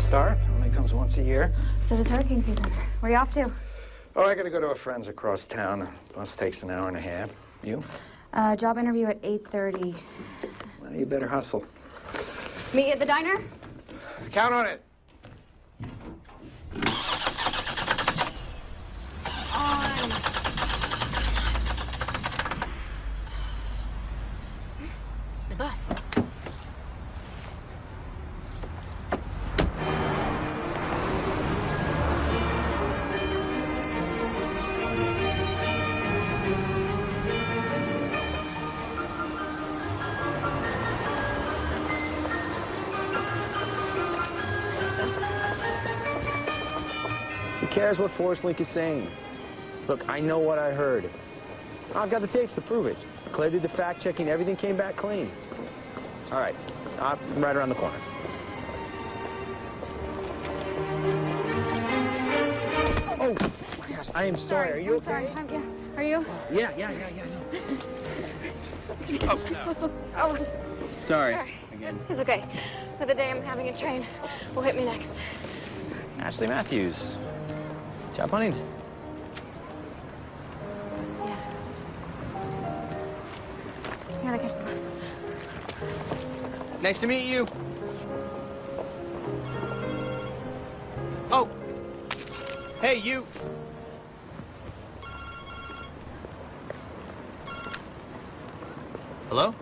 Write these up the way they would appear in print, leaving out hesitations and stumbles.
star. Only comes once a year. So does hurricane season. Where are you off to? Oh, I gotta go to a friend's across town. Bus takes an hour and a half. You? Job interview at 8:30. Well, you better hustle. Meet you at the diner? Count on it. On. The bus. Who cares what Forrest Link is saying? Look, I know what I heard. I've got the tapes to prove it. Claire did the fact-checking. Everything came back clean. All right. I'm right around the corner. Oh, my gosh. I am sorry. Are you okay? Sorry. Yeah. Are you? Yeah. Oh. Sorry. Again. It's okay. For the day I'm having a train will hit me next. Ashley Matthews. Job hunting? Yeah. I gotta catch the bus. Nice to meet you. Oh. Hey, you. Hello?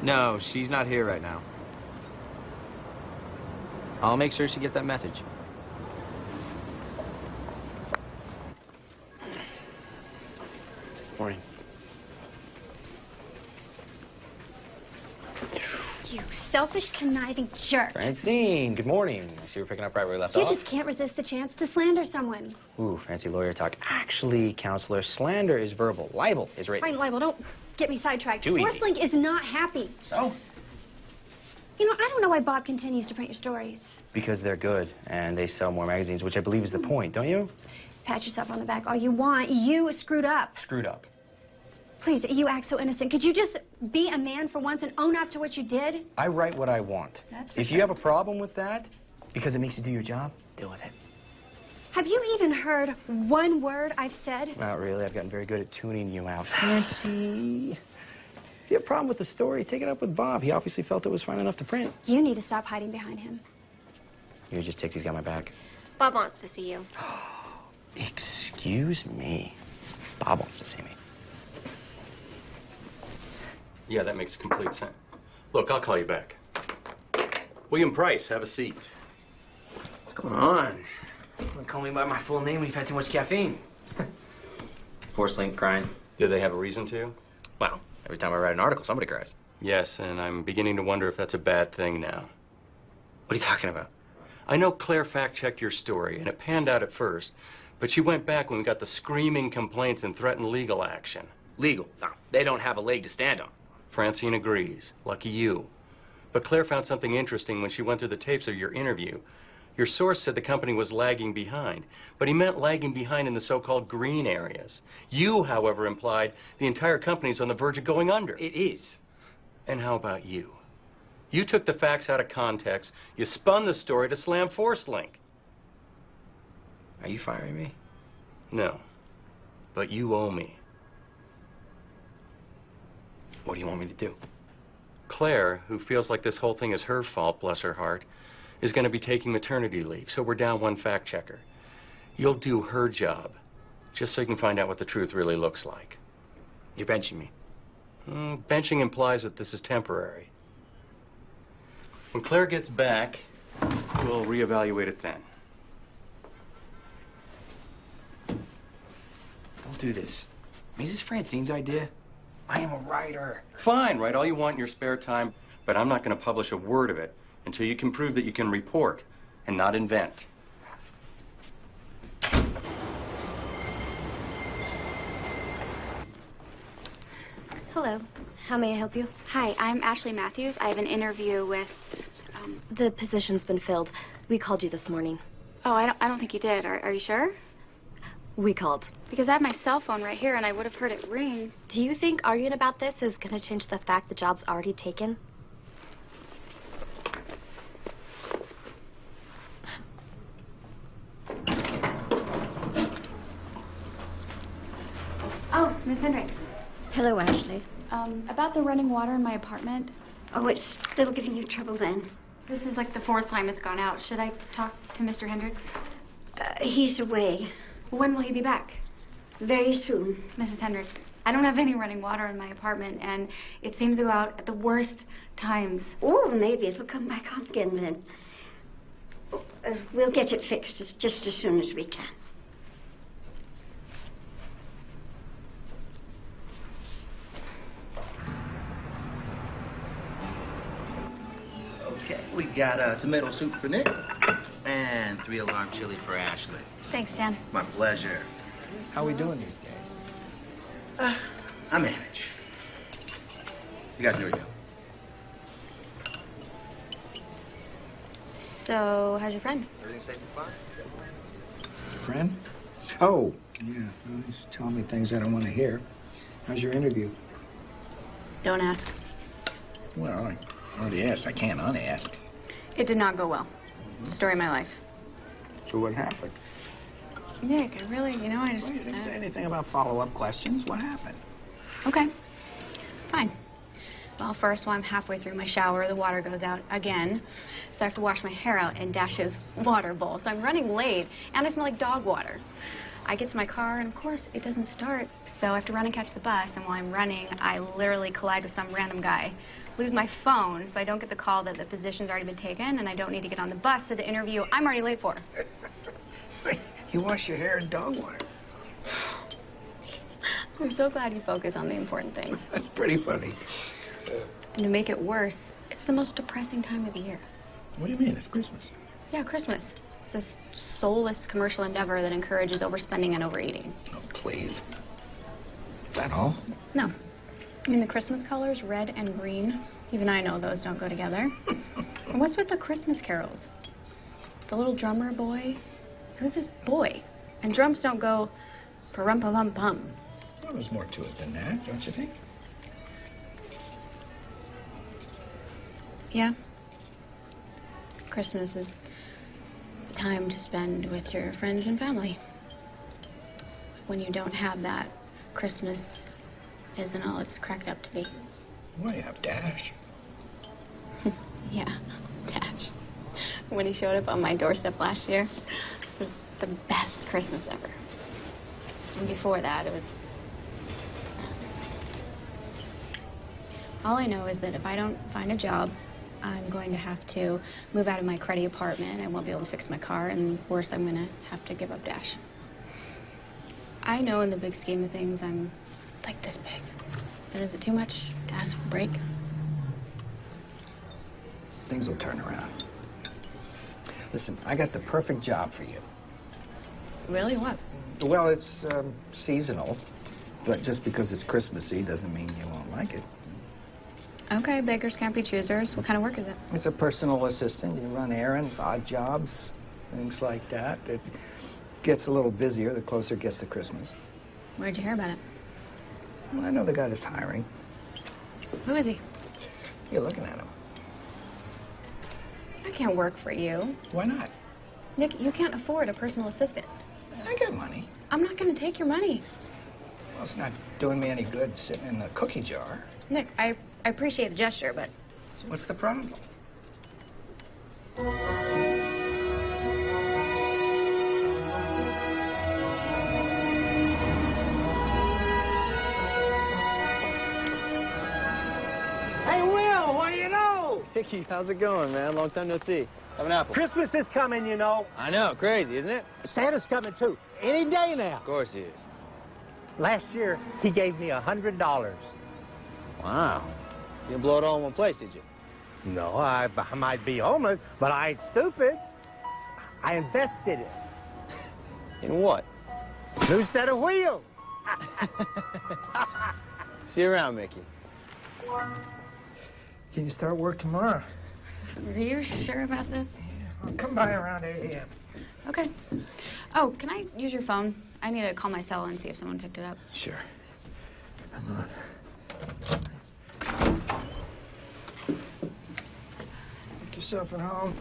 No, she's not here right now. I'll make sure she gets that message. Morning. You selfish, conniving jerk. Francine, good morning. I see we're picking up right where we left You off. just can't resist the chance to slander someone. Ooh, fancy lawyer talk. Actually, counselor, slander is verbal. Libel is written. Fine, libel, don't get me sidetracked. Too easy. Forrest Link is not happy. So? You know, I don't know why Bob continues to print your stories. Because they're good, and they sell more magazines, which I believe is the point, don't you? Pat yourself on the back all you want. You screwed up. Screwed up. Please, you act so innocent. Could you just be a man for once and own up to what you did? I write what I want. That's for If you have a problem with that, because it makes you do your job, deal with it. Have you even heard one word I've said? Not really. I've gotten very good at tuning you out. Fancy. If you have a problem with the story, take it up with Bob. He obviously felt it was fine enough to print. You need to stop hiding behind him. You just take these got my back. Bob wants to see you. Excuse me. Bob wants to see me. Yeah, that makes complete sense. Look, I'll call you back. William Price, have a seat. What's going on? Don't call me by my full name when you've had too much caffeine. Forrest Link crying. Did they have a reason to? Well, every time I write an article, somebody cries. Yes, and I'm beginning to wonder if that's a bad thing now. What are you talking about? I know Claire fact-checked your story, and it panned out at first, but she went back when we got the screaming complaints and threatened legal action. Legal. No, they don't have a leg to stand on. Francine agrees. Lucky you. But Claire found something interesting when she went through the tapes of your interview. Your source said the company was lagging behind, but he meant lagging behind in the so-called green areas. You, however, implied the entire company's on the verge of going under. It is. And how about you? You took the facts out of context. You spun the story to slam Forrest Link. Are you firing me? No. But you owe me. What do you want me to do? Claire, who feels like this whole thing is her fault, bless her heart, is going to be taking maternity leave, so we're down one fact checker. You'll do her job, just so you can find out what the truth really looks like. You're benching me. Benching implies that this is temporary. When Claire gets back, we'll reevaluate it then. Don't do this. Is this Francine's idea? I am a writer. Fine, write all you want in your spare time, but I'm not going to publish a word of it until you can prove that you can report and not invent. Hello. How may I help you? Hi, I'm Ashley Matthews. I have an interview with, The position's been filled. We called you this morning. Oh, I don't think you did. Are you sure? We called. Because I have my cell phone right here, and I would have heard it ring. Do you think arguing about this is going to change the fact the job's already taken? Miss Hendricks, Hello, Ashley. about the running water in my apartment. Oh, it's still giving you trouble then? This is like the 4th time it's gone out. Should I talk to Mr. Hendricks? He's away. When will he be back? Very soon. Mrs. Hendricks, I don't have any running water in my apartment, and it seems to go out at the worst times. Oh, maybe it'll come back on again then. We'll get it fixed just as soon as we can. Okay, we got tomato soup for Nick and 3 alarm chili for Ashley. Thanks, Dan. My pleasure. How we doing these days? I manage. You guys know you. So, how's your friend? Everything stays fine? Friend? Oh, yeah. Well, he's telling me things I don't want to hear. How's your interview? Don't ask. Well, I already asked. I can't unask. It did not go well. Story of my life. So what happened? Nick, I really, I just... Well, you didn't say anything about follow-up questions. What happened? Okay. Fine. Well, first, while I'm halfway through my shower, the water goes out again. So I have to wash my hair out in Dash's water bowl. So I'm running late, and I smell like dog water. I get to my car, and of course, it doesn't start. So I have to run and catch the bus, and while I'm running, I literally collide with some random guy. Lose my phone, so I don't get the call that the position's already been taken, and I don't need to get on the bus to the interview I'm already late for. You wash your hair in dog water. I'm so glad you focus on the important things. That's pretty funny. And to make it worse, it's the most depressing time of the year. What do you mean? It's Christmas. Yeah, Christmas. It's this soulless commercial endeavor that encourages overspending and overeating. Oh, please. Is that all? No. I mean, the Christmas colors, red and green, even I know those don't go together. And what's with the Christmas carols? The little drummer boy? Who's this boy? And drums don't go pa-rum-pa-bum-pum. Well, there's more to it than that, don't you think? Yeah. Christmas is the time to spend with your friends and family. When you don't have that, Christmas isn't all it's cracked up to be. Well, you have Dash. Yeah, Dash. When he showed up on my doorstep last year, it was the best Christmas ever. And before that, it was... All I know is that if I don't find a job, I'm going to have to move out of my cruddy apartment. I won't be able to fix my car, and worse, I'm going to have to give up Dash. I know in the big scheme of things, I'm like this big. But is it too much to ask for a break? Things will turn around. Listen, I got the perfect job for you. Really? What? Well, it's seasonal, but just because it's Christmassy doesn't mean you won't like it. Okay, beggars can't be choosers. What kind of work is it? It's a personal assistant. You run errands, odd jobs, things like that. It gets a little busier the closer it gets to Christmas. Where'd you hear about it? Well, I know the guy that's hiring. Who is he? You're looking at him. I can't work for you. Why not? Nick, you can't afford a personal assistant. I got money. I'm not going to take your money. Well, it's not doing me any good sitting in a cookie jar. Nick, I appreciate the gesture, but... So what's the problem? Hey, Will, what do you know? Hickey, how's it going, man? Long time no see. Have an apple. Christmas is coming, you know. I know, crazy, isn't it? Santa's coming, too. Any day now. Of course he is. Last year, he gave me $100. Wow. You didn't blow it all in one place, did you? No, I might be homeless, but I ain't stupid. I invested it. In what? New set of wheels. See you around, Mickey. Can you start work tomorrow? Are you sure about this? Well, come by around 8 a.m. Okay. Oh, can I use your phone? I need to call my cell and see if someone picked it up. Sure. Come on. Make yourself at home.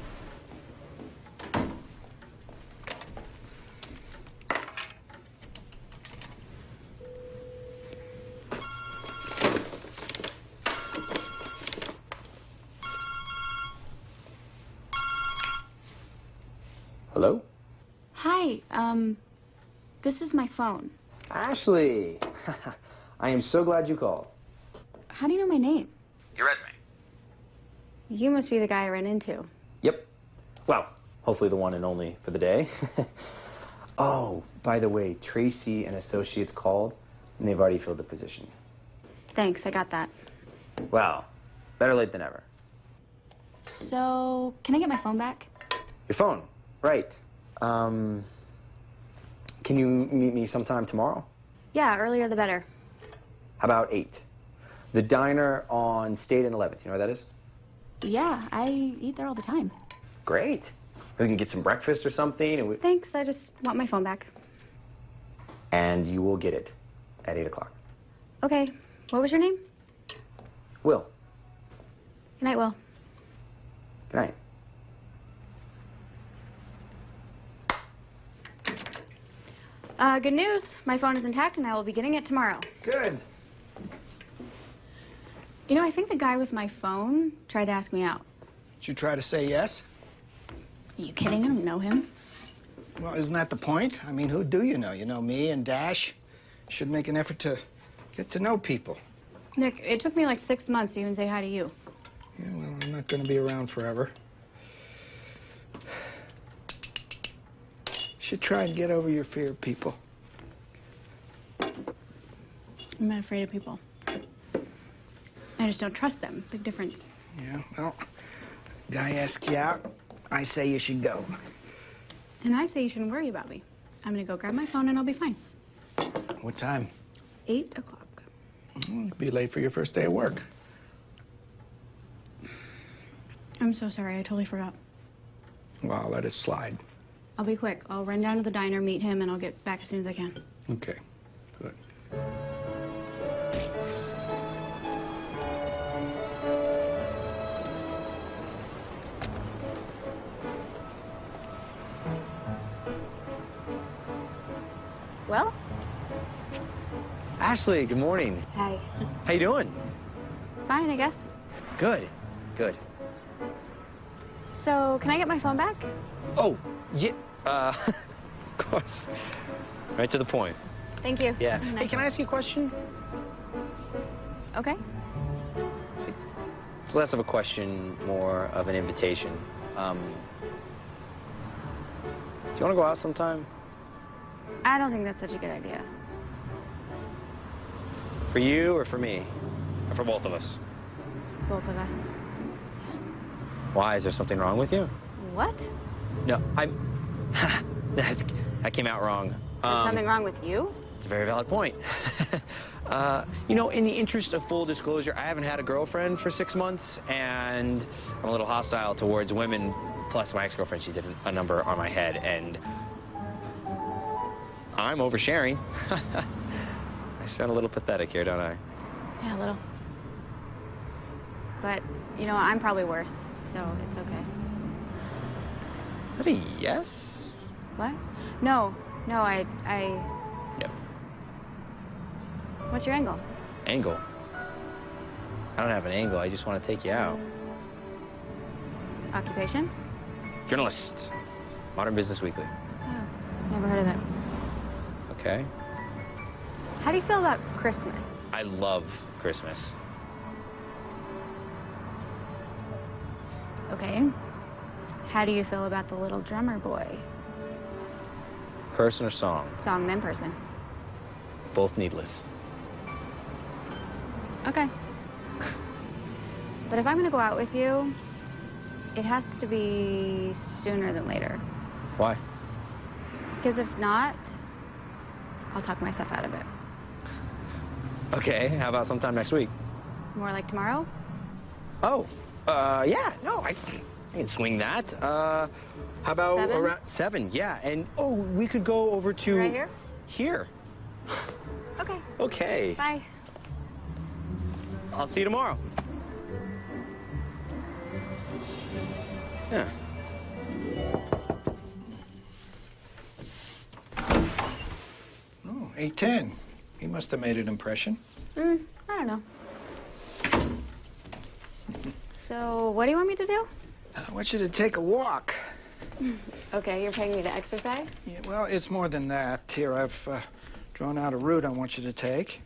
Hello? Hi, this is my phone. Ashley! I am so glad you called. How do you know my name? Your resume. You must be the guy I ran into. Yep. Well, hopefully the one and only for the day. Oh, by the way, Tracy and Associates called, and they've already filled the position. Thanks, I got that. Well, better late than ever. So, can I get my phone back? Your phone, right. Can you meet me sometime tomorrow? Yeah, earlier the better. How about 8? The diner on State and 11th, you know where that is? Yeah, I eat there all the time. Great. We can get some breakfast or something, and Thanks, I just want my phone back. And you will get it at 8 o'clock. Okay, what was your name? Will. Good night, Will. Good night. Good news. My phone is intact and I will be getting it tomorrow. Good. You know, I think the guy with my phone tried to ask me out. Did you try to say yes? Are you kidding? I don't know him. Well, isn't that the point? I mean, who do you know? You know me and Dash. Should make an effort to get to know people. Nick, it took me like 6 months to even say hi to you. Yeah, well, I'm not going to be around forever. Should try and get over your fear of people. I'm not afraid of people. I just don't trust them. Big difference. Yeah, well, guy asks you out, I say you should go. And I say you shouldn't worry about me. I'm gonna go grab my phone and I'll be fine. What time? 8 o'clock. You'll be late for your first day of work. I'm so sorry. I totally forgot. Well, I'll let it slide. I'll be quick. I'll run down to the diner, meet him, and I'll get back as soon as I can. Okay, good. Well? Ashley, good morning. Hi. How you doing? Fine, I guess. Good. Good. So, can I get my phone back? Oh, yeah. Of course. Right to the point. Thank you. Yeah. Hey, can I ask you a question? Okay. It's less of a question, more of an invitation. Do you want to go out sometime? I don't think that's such a good idea. For you or for me? Or for both of us? Both of us. Why? Is there something wrong with you? What? No, that came out wrong. There's something wrong with you? It's a very valid point. You know, in the interest of full disclosure, I haven't had a girlfriend for 6 months, and I'm a little hostile towards women. Plus, my ex-girlfriend, she did a number on my head, and I'm oversharing. I sound a little pathetic here, don't I? Yeah, a little. But, you know, I'm probably worse, so it's okay. Is that a yes? What? No, I... Yep. What's your angle? Angle? I don't have an angle. I just want to take you out. Occupation? Journalist. Modern Business Weekly. Oh, never heard of that. Okay. How do you feel about Christmas? I love Christmas. Okay. How do you feel about the little drummer boy? Person or song? Song, then person. Both needless. Okay. But if I'm going to go out with you, it has to be sooner than later. Why? Because if not, I'll talk myself out of it. Okay, how about sometime next week? More like tomorrow? Oh, yeah, no, I can swing that. How about 7? around 7? Yeah, and oh, we could go over to Right here? Here. Okay. Okay. Bye. I'll see you tomorrow. Yeah. Oh, 8:10. He must have made an impression. I don't know. So, what do you want me to do? I want you to take a walk. Okay, you're paying me to exercise? Yeah, well, it's more than that. Here, I've drawn out a route I want you to take.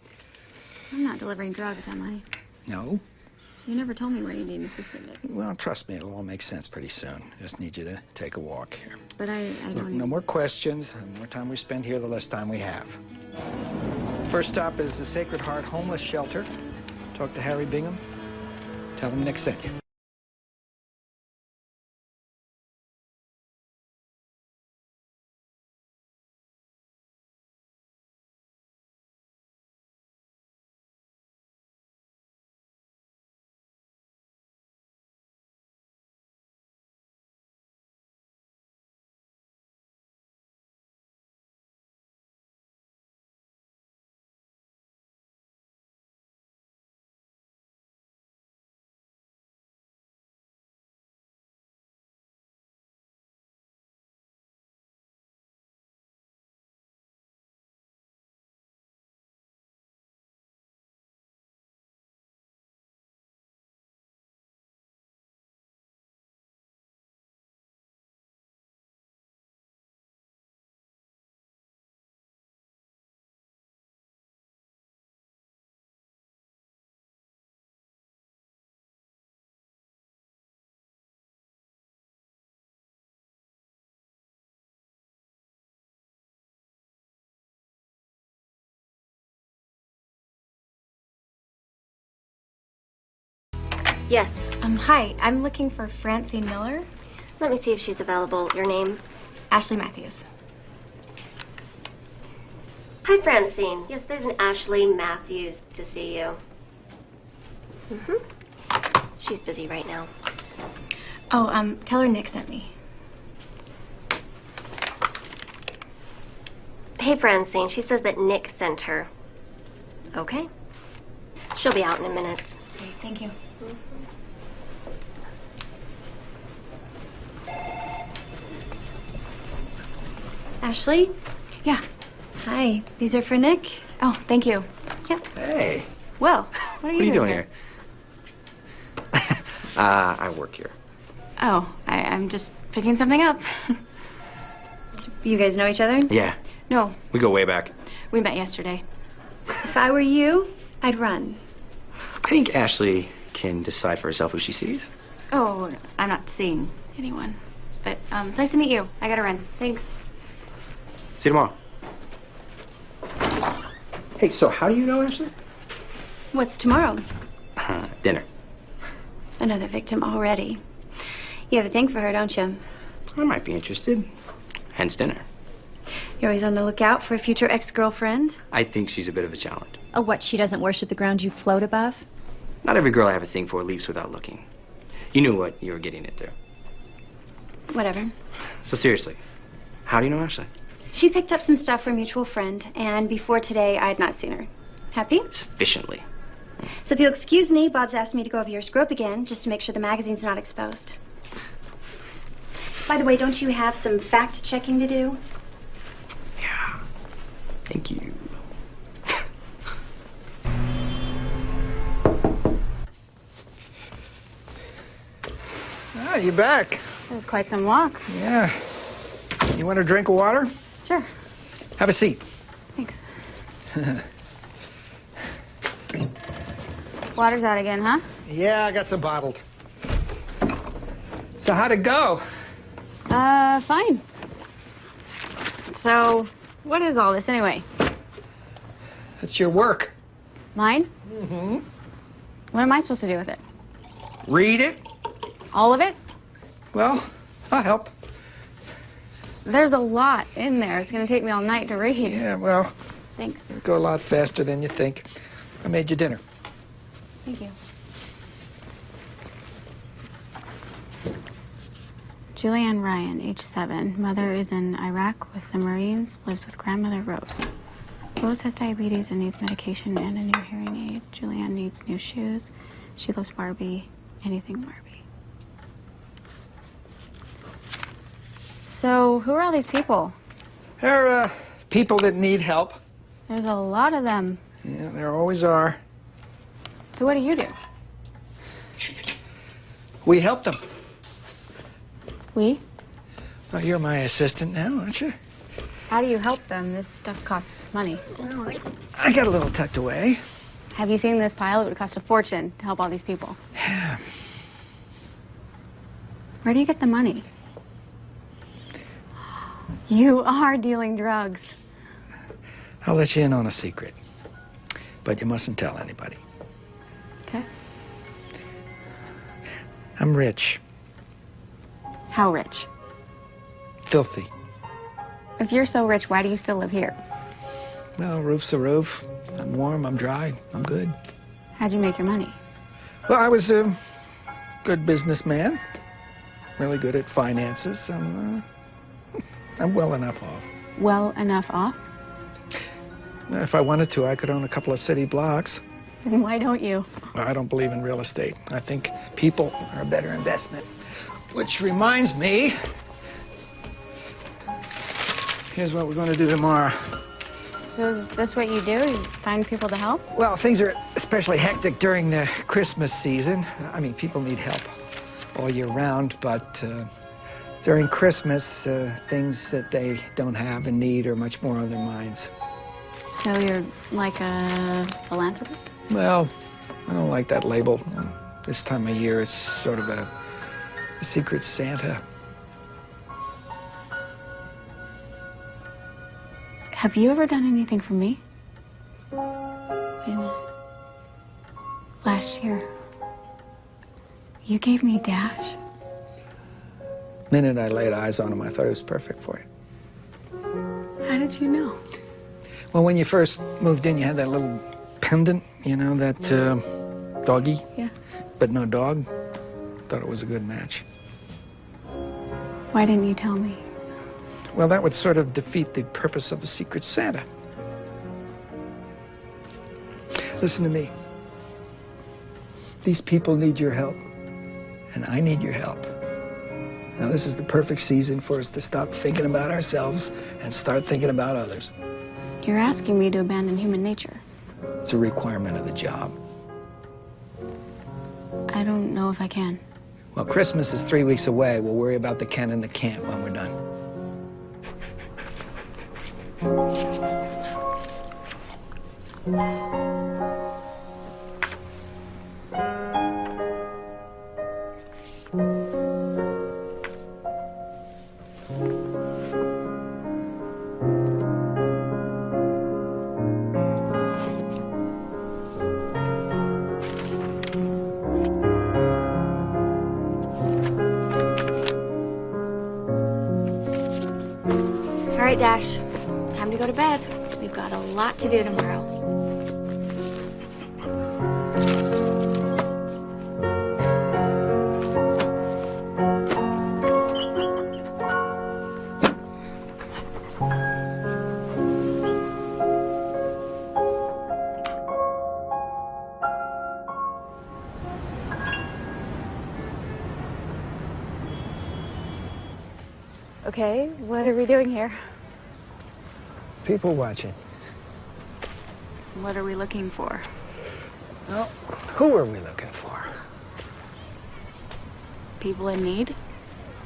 I'm not delivering drugs, am I? No? You never told me where you need an assistant. Well, trust me, it'll all make sense pretty soon. Just need you to take a walk here. But I Look, don't... no more questions. The more time we spend here, the less time we have. First stop is the Sacred Heart Homeless Shelter. Talk to Harry Bingham. Tell him Nick sent you. Yes. Hi. I'm looking for Francine Miller. Let me see if she's available. Your name? Ashley Matthews. Hi, Francine. Yes, there's an Ashley Matthews to see you. She's busy right now. Oh, tell her Nick sent me. Hey, Francine. She says that Nick sent her. Okay. She'll be out in a minute. Okay, thank you. Ashley? Yeah. Hi. These are for Nick? Oh, thank you. Yep. Hey. Well, what are you doing here? I work here. Oh, I'm just picking something up. You guys know each other? Yeah. No, We go way back. we met yesterday. If I were you, I'd run. I think Ashley can decide for herself who she sees. Oh, I'm not seeing anyone. But it's nice to meet you. I gotta run. Thanks. See you tomorrow. Hey, so how do you know Ashley? What's tomorrow? Dinner. Another victim already. You have a thing for her, don't you? I might be interested. Hence dinner. You're always on the lookout for a future ex-girlfriend? I think she's a bit of a challenge. Oh, what, she doesn't worship the ground you float above? Not every girl I have a thing for leaps without looking. You knew what you were getting into. Whatever. So seriously, how do you know Ashley? She picked up some stuff from a mutual friend, and before today, I had not seen her. Happy? Sufficiently. So if you'll excuse me, Bob's asked me to go over your scrope again, just to make sure the magazine's not exposed. By the way, don't you have some fact-checking to do? Yeah. Thank you. Ah, you back. That was quite some walk. Yeah. You want a drink of water? Sure. Have a seat. Thanks. Water's out again, huh? Yeah, I got some bottled. So how'd it go? Fine. So, what is all this anyway? It's your work. Mine? Mm-hmm. What am I supposed to do with it? Read it. All of it? Well, I'll help. There's a lot in there. It's going to take me all night to read. Yeah, well, Thanks. it'll go a lot faster than you think. I made you dinner. Thank you. Julianne Ryan, age 7. Mother is in Iraq with the Marines. Lives with grandmother Rose. Rose has diabetes and needs medication and a new hearing aid. Julianne needs new shoes. She loves Barbie. Anything Barbie. So, who are all these people? They're, people that need help. There's a lot of them. Yeah, there always are. So what do you do? We help them. We? Well, you're my assistant now, aren't you? How do you help them? This stuff costs money. Well, I got a little tucked away. Have you seen this pile? It would cost a fortune to help all these people. Yeah. Where do you get the money? You are dealing drugs. I'll let you in on a secret. But you mustn't tell anybody. Okay. I'm rich. How rich? Filthy. If you're so rich, why do you still live here? Well, roof's a roof. I'm warm, I'm dry, I'm good. How'd you make your money? Well, I was a good businessman. Really good at finances. I'm well enough off. Well enough off? If I wanted to, I could own a couple of city blocks. Then why don't you? Well, I don't believe in real estate. I think people are a better investment. Which reminds me, here's what we're going to do tomorrow. So is this what you do? You find people to help? Well, things are especially hectic during the Christmas season. I mean, people need help all year round, but during Christmas, things that they don't have and need are much more on their minds. So you're like a philanthropist? Well, I don't like that label. This time of year, it's sort of a secret Santa. Have you ever done anything for me? Wait a minute. Last year, you gave me Dash. The minute I laid eyes on him, I thought it was perfect for you. How did you know? Well, when you first moved in, you had that little pendant, you know, that doggy. Yeah. But no dog. Thought it was a good match. Why didn't you tell me? Well, that would sort of defeat the purpose of a secret Santa. Listen to me. These people need your help, and I need your help. Now, this is the perfect season for us to stop thinking about ourselves and start thinking about others. You're asking me to abandon human nature. It's a requirement of the job. I don't know if I can. Well, Christmas is 3 weeks away. We'll worry about the can and the can't when we're done. All right, Dash. Time to go to bed. We've got a lot to do tomorrow. Okay, what are we doing here? People watching. What are we looking for? Well, who are we looking for? People in need?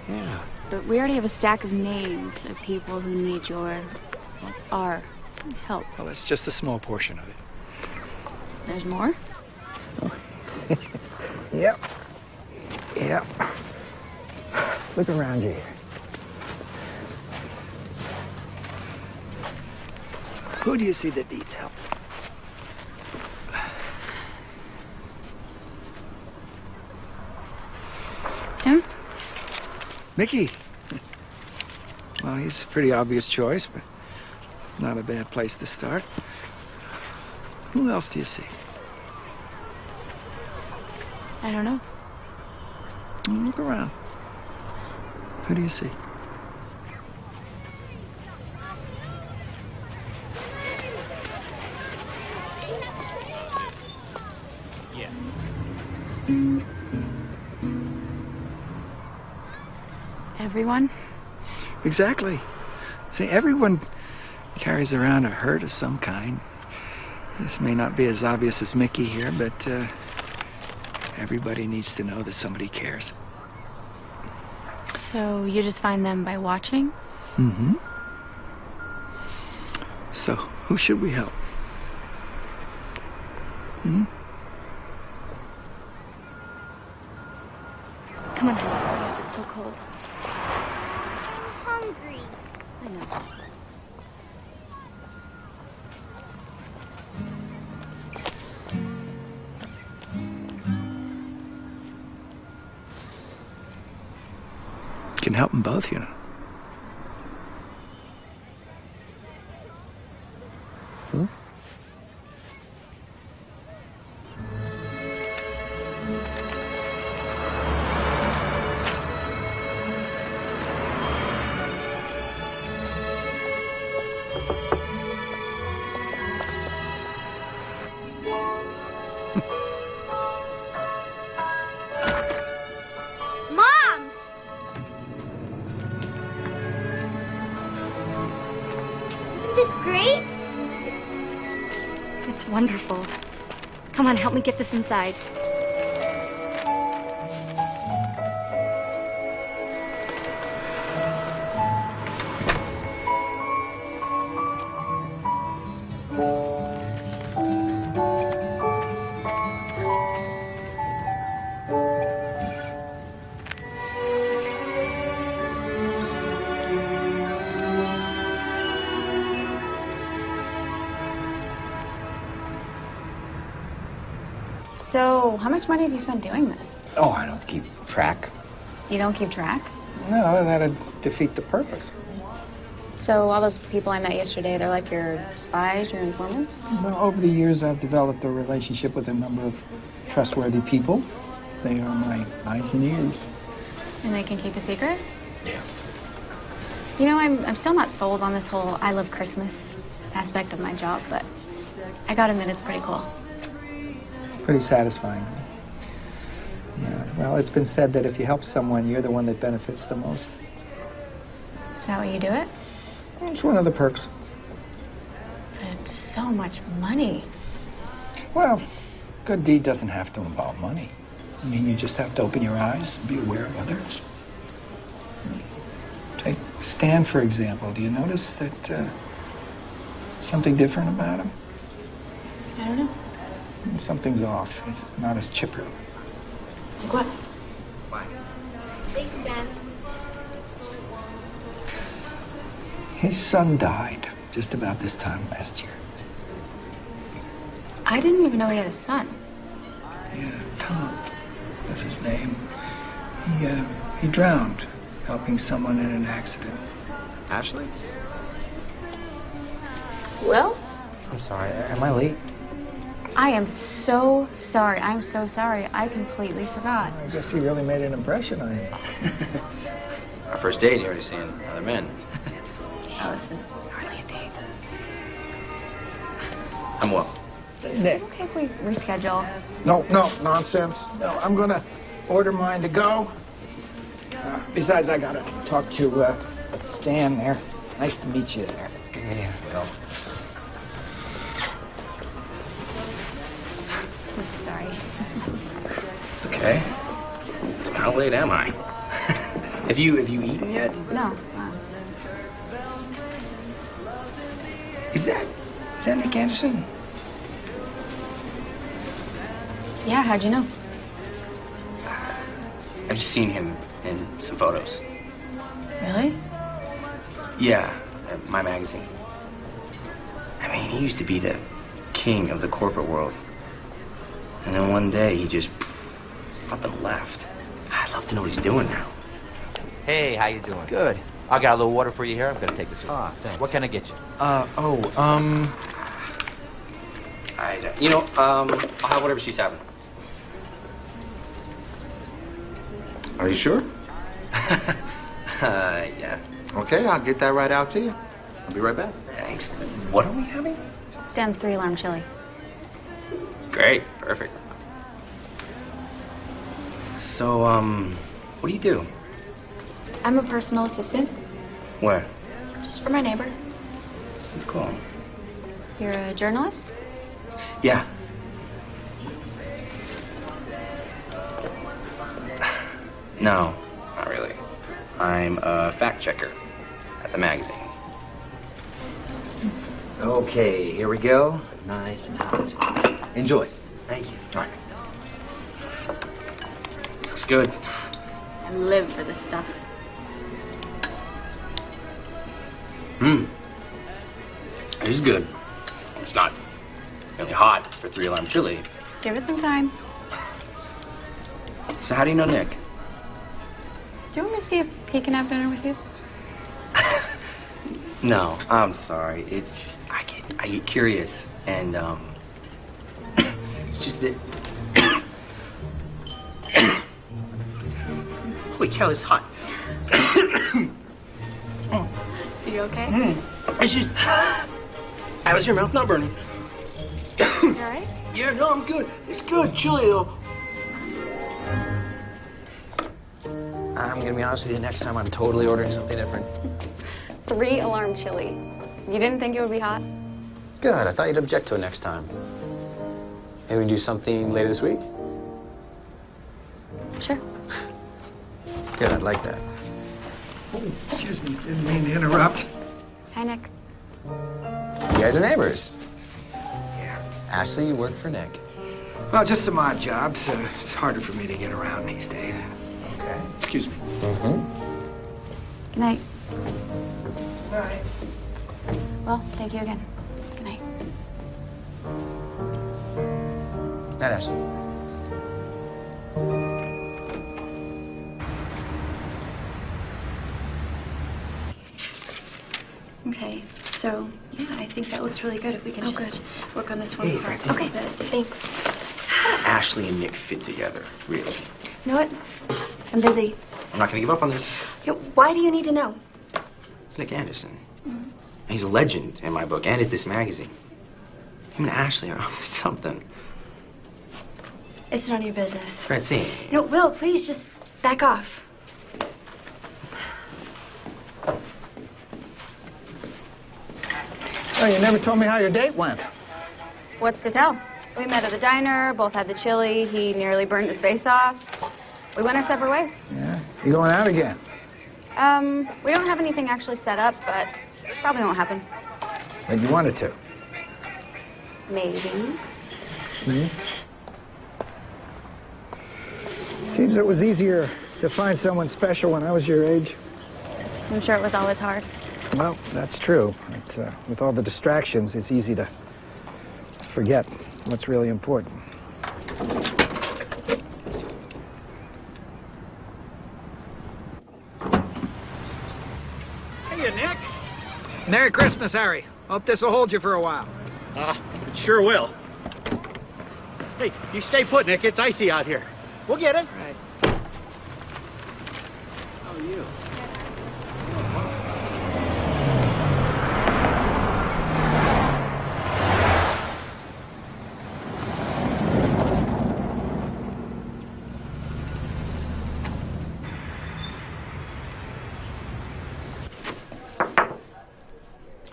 Yeah. But we already have a stack of names of people who need our help. Well, that's just a small portion of it. There's more? Oh. Yep. Yep. Look around you. Who do you see that needs help? Him? Mickey. Well, he's a pretty obvious choice, but not a bad place to start. Who else do you see? I don't know. Look around. Who do you see? Everyone? Exactly. See, everyone carries around a hurt of some kind. This may not be as obvious as Mickey here, but everybody needs to know that somebody cares. So you just find them by watching? Mm-hmm. So, who should we help? Hmm? Come on, honey. It's so cold. I'm hungry. I know. Can help them both, you know. Hmm? Mom! Isn't this great? It's wonderful. Come on, help me get this inside. So, how much money have you spent doing this? Oh, I don't keep track. You don't keep track? No, that'd defeat the purpose. So, all those people I met yesterday, they're like your spies, your informants? Well, over the years, I've developed a relationship with a number of trustworthy people. They are my eyes and ears. And they can keep a secret? Yeah. You know, I'm still not sold on this whole I love Christmas aspect of my job, but I gotta admit it's pretty cool. Pretty satisfying. Yeah. Well, it's been said that if you help someone, you're the one that benefits the most. Is that why you do it? It's one of the perks. But it's so much money. Well, good deed doesn't have to involve money. I mean, you just have to open your eyes and be aware of others. Take Stan, for example. Do you notice that something different about him? I don't know. Something's off. He's not as chipper. Like what? Bye. Thanks, Dad. His son died just about this time last year. I didn't even know he had a son. Yeah, Tom was his name. He drowned helping someone in an accident. Ashley? Will? I'm sorry. Am I late? I am so sorry. I'm so sorry. I completely forgot. I guess he really made an impression on you. Our first date, you already seen other men. Oh, this is hardly a date. I'm well. Nick. Okay, if we reschedule. No, nonsense. No, I'm going to order mine to go. Besides, I got to talk to Stan there. Nice to meet you there. Yeah, well. Sorry. It's okay. How late am I? Have you eaten yet? No. Is that Nick Anderson? Yeah, how'd you know? I've just seen him in some photos. Really? Yeah, my magazine. I mean, he used to be the king of the corporate world. And then one day he just up and left. I'd love to know what he's doing now. Hey, how you doing? Good. I got a little water for you here. I'm gonna take this. Ah, thanks. What can I get you? I'll have whatever she's having. Are you sure? Yeah. Okay, I'll get that right out to you. I'll be right back. Thanks. What are we having? Stan's 3-alarm chili. Great. Perfect. So, what do you do? I'm a personal assistant. Where? Just for my neighbor. That's cool. You're a journalist? Yeah. No, not really. I'm a fact checker at the magazine. Okay, here we go. Nice and hot. Enjoy. Thank you. All right. This looks good. I live for this stuff. It is good. It's not really hot for 3-alarm chili. Give it some time. So how do you know Nick? Do you want me to see if he can have dinner with you? No, I'm sorry. It's just, I get curious, and it's just that. Holy cow, it's hot. Are you okay? It's just. How's your mouth not burning? You all right? Yeah, no, I'm good. It's good, chili though. I'm gonna be honest with you. Next time, I'm totally ordering something different. 3-alarm chili. You didn't think it would be hot? Good. I thought you'd object to it next time. Maybe we do something later this week? Sure. Good. I'd like that. Oh, excuse me. Didn't mean to interrupt. Hi, Nick. You guys are neighbors. Yeah. Ashley, you work for Nick. Well, just some odd jobs. It's harder for me to get around these days. Okay. Excuse me. Good night. All right. Well, thank you again. Good night. Night, Ashley. Okay, so, yeah, I think that looks really good if we can just work on this one Hey, part. Francine. Okay, thanks. Ashley and Nick fit together, really. You know what? I'm busy. I'm not gonna give up on this. You know, why do you need to know? It's Nick Anderson. He's a legend in my book and at this magazine. Him and Ashley are up to something. It's none of your business. Francine. You know, Will, please just back off. Oh, you never told me how your date went. What's to tell? We met at the diner, both had the chili, he nearly burned his face off. We went our separate ways. Yeah? You going out again? We don't have anything actually set up, but probably won't happen. But you wanted to. Maybe. Seems it was easier to find someone special when I was your age. I'm sure it was always hard. Well, that's true. But, with all the distractions, it's easy to forget what's really important. Hey, Nick. Merry Christmas, Harry. Hope this will hold you for a while. It sure will. Hey, you stay put, Nick. It's icy out here. We'll get it. Right. How are you?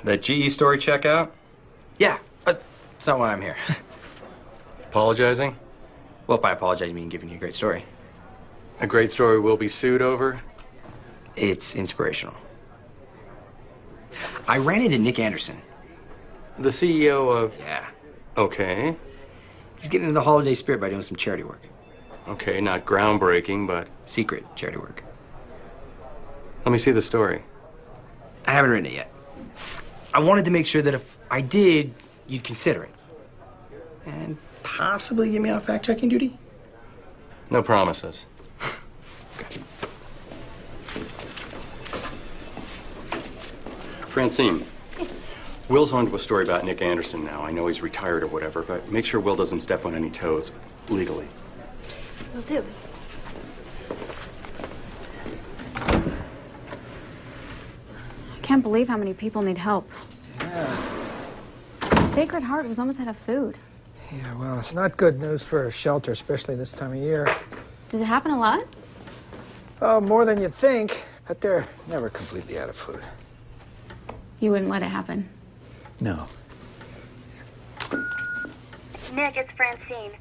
That GE story check out? Yeah, but that's not why I'm here. Apologizing? Well, by apologizing, I mean giving you a great story. A great story we'll be sued over? It's inspirational. I ran into Nick Anderson. The CEO of... Yeah. Okay. He's getting into the holiday spirit by doing some charity work. Okay, not groundbreaking, but... Secret charity work. Let me see the story. I haven't written it yet. I wanted to make sure that if I did, you'd consider it. And possibly get me out of fact-checking duty? No promises. Francine, Will's onto a story about Nick Anderson now. I know he's retired or whatever, but make sure Will doesn't step on any toes legally. Will do. I can't believe how many people need help. Yeah. Sacred Heart was almost out of food. Yeah, well, it's not good news for a shelter, especially this time of year. Does it happen a lot? Oh, more than you'd think, but they're never completely out of food. You wouldn't let it happen. No. Nick, it's Francine.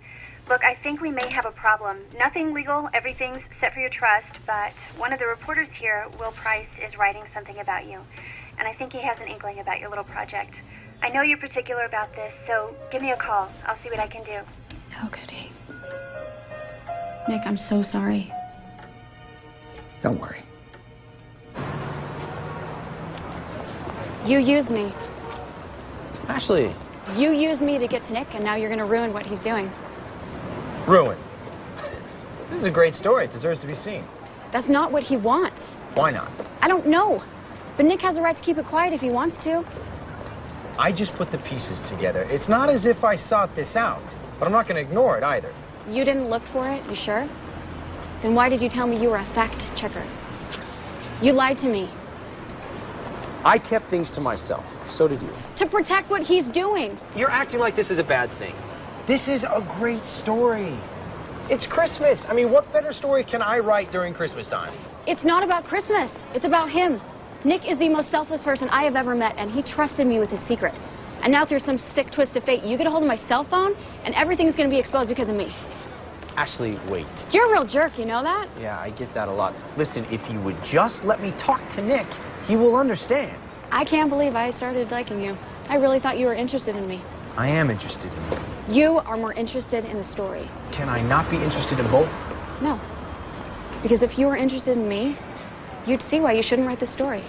Look, I think we may have a problem. Nothing legal, everything's set for your trust, but one of the reporters here, Will Price, is writing something about you. And I think he has an inkling about your little project. I know you're particular about this, so give me a call. I'll see what I can do. Oh, goody. Nick, I'm so sorry. Don't worry. You used me. Ashley. You used me to get to Nick, and now you're going to ruin what he's doing. Ruin. This is a great story. It deserves to be seen. That's not what he wants. Why not? I don't know. But Nick has a right to keep it quiet if he wants to. I just put the pieces together. It's not as if I sought this out, but I'm not going to ignore it either. You didn't look for it, you sure? Then why did you tell me you were a fact checker? You lied to me. I kept things to myself. So did you. To protect what he's doing. You're acting like this is a bad thing. This is a great story. It's Christmas. I mean, what better story can I write during Christmas time? It's not about Christmas. It's about him. Nick is the most selfless person I have ever met, and he trusted me with his secret. And now through some sick twist of fate, you get a hold of my cell phone, and everything's going to be exposed because of me. Ashley, wait. You're a real jerk, you know that? Yeah, I get that a lot. Listen, if you would just let me talk to Nick, he will understand. I can't believe I started liking you. I really thought you were interested in me. I am interested in you. You are more interested in the story. Can I not be interested in both? No. Because if you were interested in me, you'd see why you shouldn't write the story.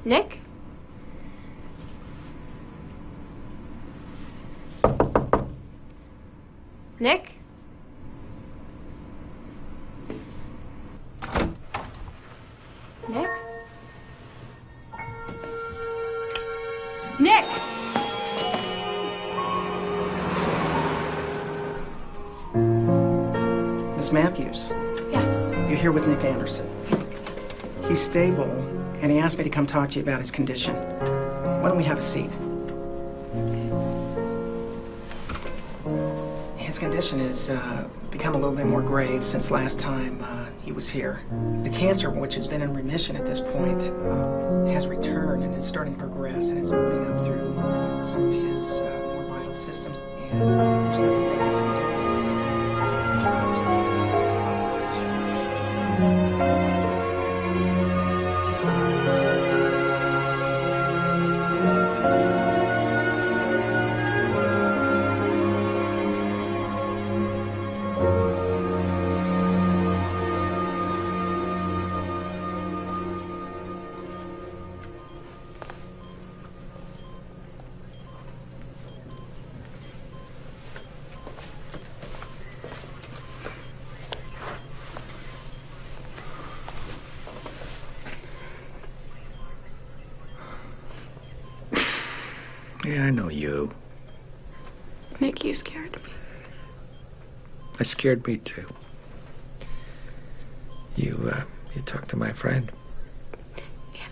Nick? Nick? Nick? Nick! Miss Matthews. Yeah. You're here with Nick Anderson. He's stable, and he asked me to come talk to you about his condition. Why don't we have a seat? His condition has become a little bit more grave since last time he was here. The cancer, which has been in remission at this point, has returned and is starting to progress, and it's moving up through some of his more vital systems. And there's nothing they can do. Yeah, I know you. Nick, you scared me. It scared me too. You talked to my friend. Yeah.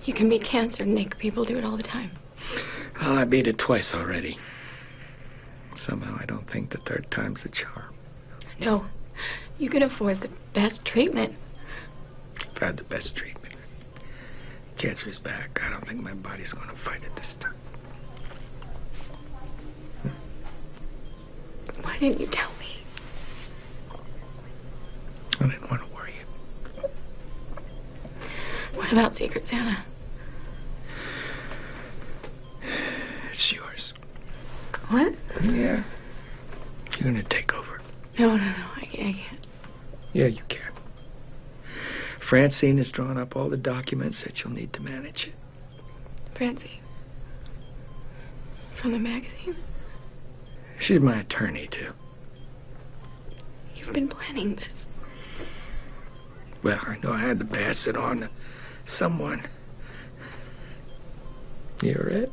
You can beat cancer, Nick. People do it all the time. Well, I beat it twice already. Somehow I don't think the third time's the charm. No. You can afford the best treatment. I've had the best treatment. Cancer's back. I don't think my body's going to fight it this time. Why didn't you tell me? I didn't want to worry you. What about Secret Santa? It's yours. What? Yeah. You're going to take over. No, I can't. Yeah, you can. Francine has drawn up all the documents that you'll need to manage it. Francine? From the magazine? She's my attorney, too. You've been planning this. Well, I know I had to pass it on to someone. You're it.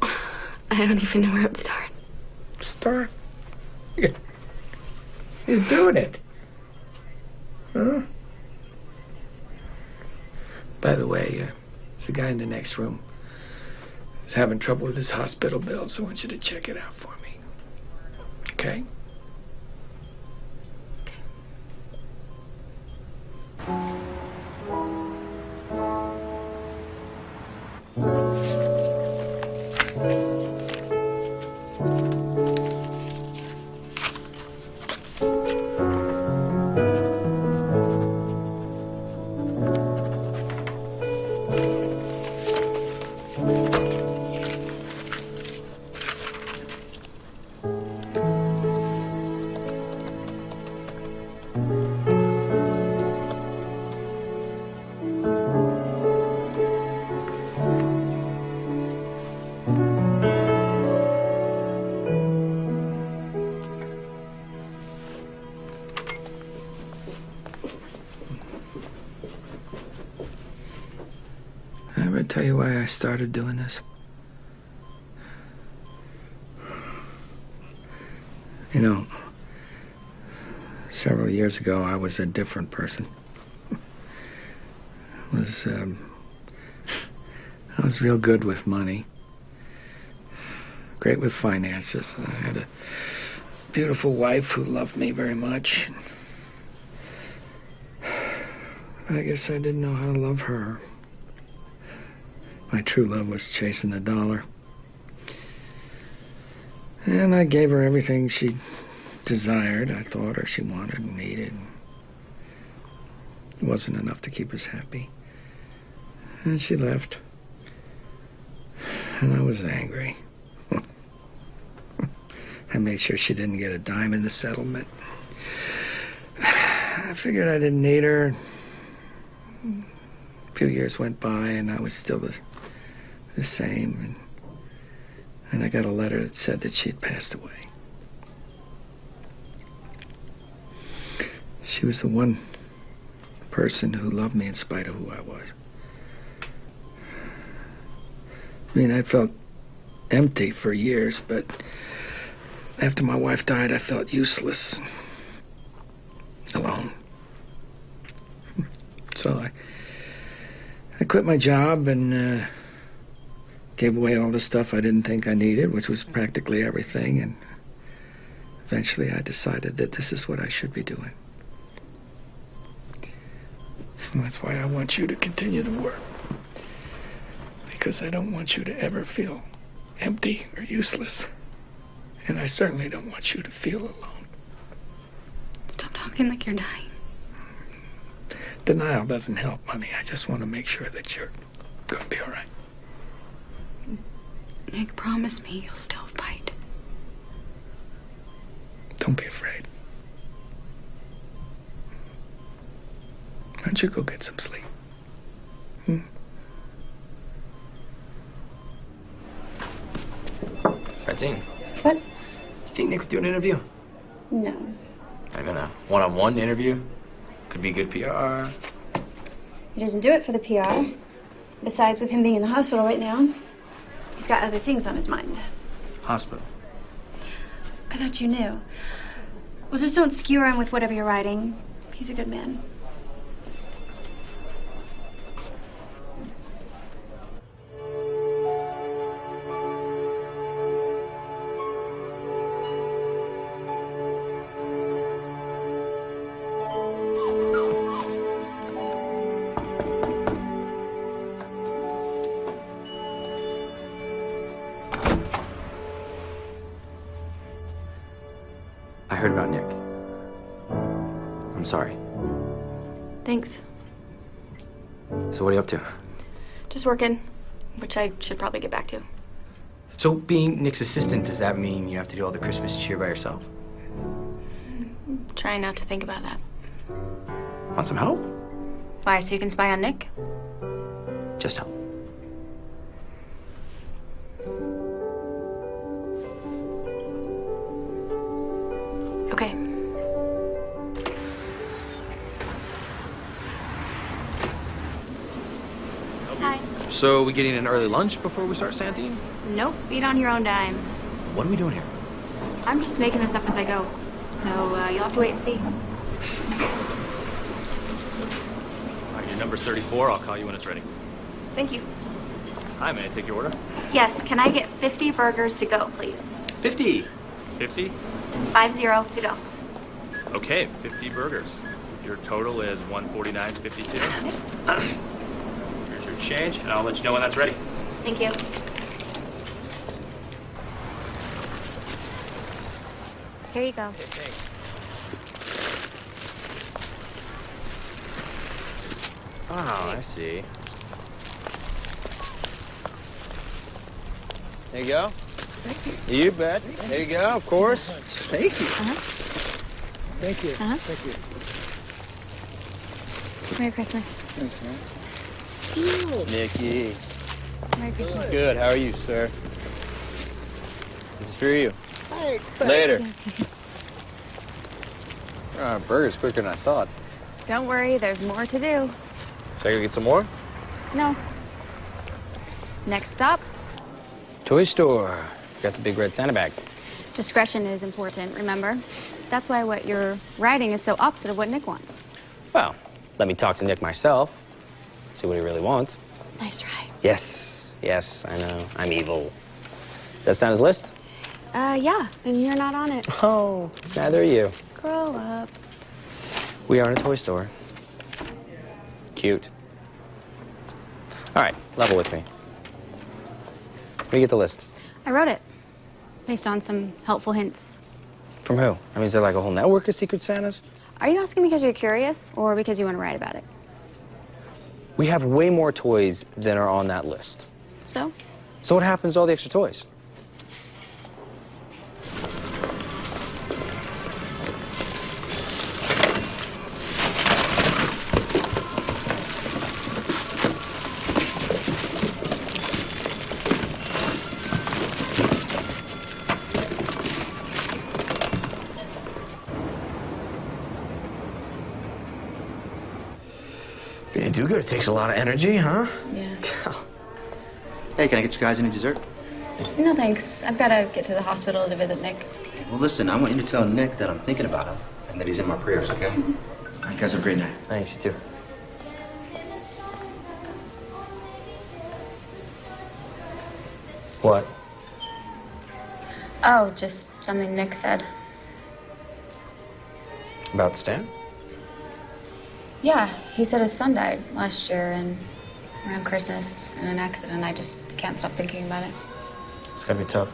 I don't even know where to start. Start? You're doing it. Huh? By the way, there's a guy in the next room. He's having trouble with his hospital bills. I want you to check it out for me. Okay? ever tell you why I started doing this? You know, several years ago, I was a different person. I was real good with money. Great with finances. I had a beautiful wife who loved me very much. I guess I didn't know how to love her. My true love was chasing the dollar. And I gave her everything she desired, I thought, or she wanted and needed. It wasn't enough to keep us happy. And she left. And I was angry. I made sure she didn't get a dime in the settlement. I figured I didn't need her. A few years went by, and I was still the same. And I got a letter that said that she'd passed away. She was the one person who loved me in spite of who I was. I mean, I felt empty for years, but after my wife died, I felt useless. Alone. So I quit my job and gave away all the stuff I didn't think I needed, which was practically everything, and eventually I decided that this is what I should be doing. And that's why I want you to continue the work. Because I don't want you to ever feel empty or useless. And I certainly don't want you to feel alone. Stop talking like you're dying. Denial doesn't help, honey. I just want to make sure that you're going to be all right. Nick, promise me you'll still fight. Don't be afraid. Why don't you go get some sleep? Francine. What? You think Nick would do an interview? No. Not even a one-on-one interview? Could be good PR. He doesn't do it for the PR. Besides, with him being in the hospital right now, he's got other things on his mind. Hospital. I thought you knew. Well, just don't skewer him with whatever you're writing. He's a good man. I heard about Nick. I'm sorry. Thanks. So what are you up to? Just working, which I should probably get back to. So being Nick's assistant, does that mean you have to do all the Christmas cheer by yourself? Trying not to think about that. Want some help? Why, so you can spy on Nick? Just help. Okay. Hi. So we getting an early lunch before we start Santing? Nope, eat on your own dime. What are we doing here? I'm just making this up as I go. So you'll have to wait and see. All right, your number's 34. I'll call you when it's ready. Thank you. Hi, may I take your order? Yes, can I get 50 burgers to go, please? 50. 50? 50 to go. Okay, 50 burgers. Your total is $149.52. Here's your change, and I'll let you know when that's ready. Thank you. Here you go. Hey, thanks. Oh, I see. There you go. Thank you. You bet. There you go, of course. Thank you. Uh-huh. Thank you. Uh-huh. Thank you. Merry Christmas. Thanks, man. Nicky. Merry Christmas. Good. How are you, sir? This is for you. Thanks. Later. Burger's quicker than I thought. Don't worry, there's more to do. Should I go get some more? No. Next stop, Toy store. Got the big red Santa bag. discretion is important, remember? That's why what you're writing is so opposite of what Nick wants. Well, let me talk to Nick myself. See what he really wants. Nice try. Yes, I know. I'm evil. That's on his list? Yeah, and you're not on it. Oh, neither are you. Grow up. We are in a toy store. Cute. All right, level with me. Where do you get the list? I wrote it, based on some helpful hints. From who? I mean, is there like a whole network of Secret Santas? Are you asking because you're curious, or because you want to write about it? We have way more toys than are on that list. So? So what happens to all the extra toys? Being do good, it takes a lot of energy, huh? Yeah. Hey, can I get you guys any dessert? No, thanks. I've got to get to the hospital to visit Nick. Well, listen, I want you to tell Nick that I'm thinking about him and that he's in my prayers, okay? All right, guys, have a great night. Thanks, you too. What? Oh, just something Nick said. About Stan? Yeah, he said his son died last year and around Christmas in an accident. I just can't stop thinking about it. It's gotta be tough.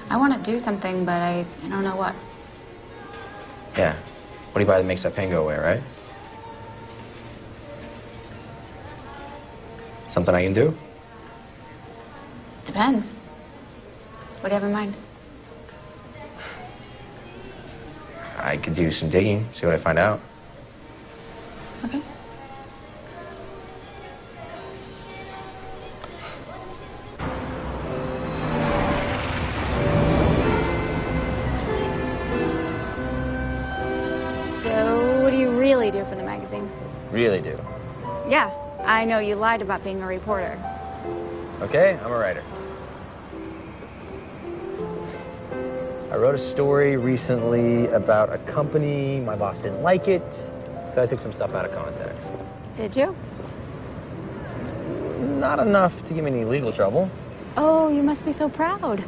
I want to do something, but I don't know what. Yeah. What do you buy that makes that pain go away, right? Something I can do? Depends. What do you have in mind? I could do some digging, see what I find out. Okay. So, what do you really do for the magazine? Really do. Yeah, I know you lied about being a reporter. Okay, I'm a writer. I wrote a story recently about a company. My boss didn't like it, so I took some stuff out of context. Did you? Not enough to give me any legal trouble. Oh, you must be so proud.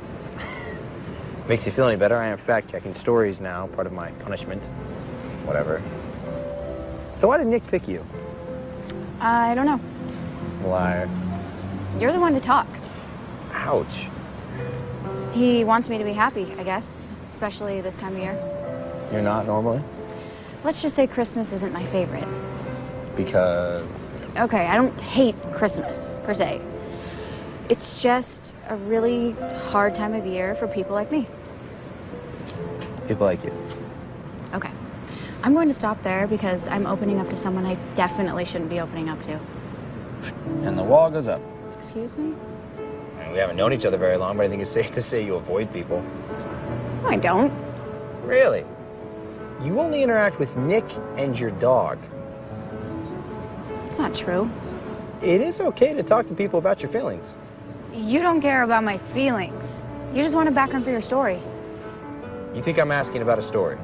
Makes you feel any better? I am fact-checking stories now, part of my punishment. Whatever. So why did Nick pick you? I don't know. Liar. You're the one to talk. Ouch. He wants me to be happy, I guess, especially this time of year. You're not normally? Let's just say Christmas isn't my favorite. Because... Okay, I don't hate Christmas, per se. It's just a really hard time of year for people like me. People like you. Okay. I'm going to stop there because I'm opening up to someone I definitely shouldn't be opening up to. And the wall goes up. Excuse me? I mean, we haven't known each other very long, but I think it's safe to say you avoid people. No, I don't. Really? You only interact with Nick and your dog. It's not true. It is okay to talk to people about your feelings. You don't care about my feelings. You just want a background for your story. You think I'm asking about a story?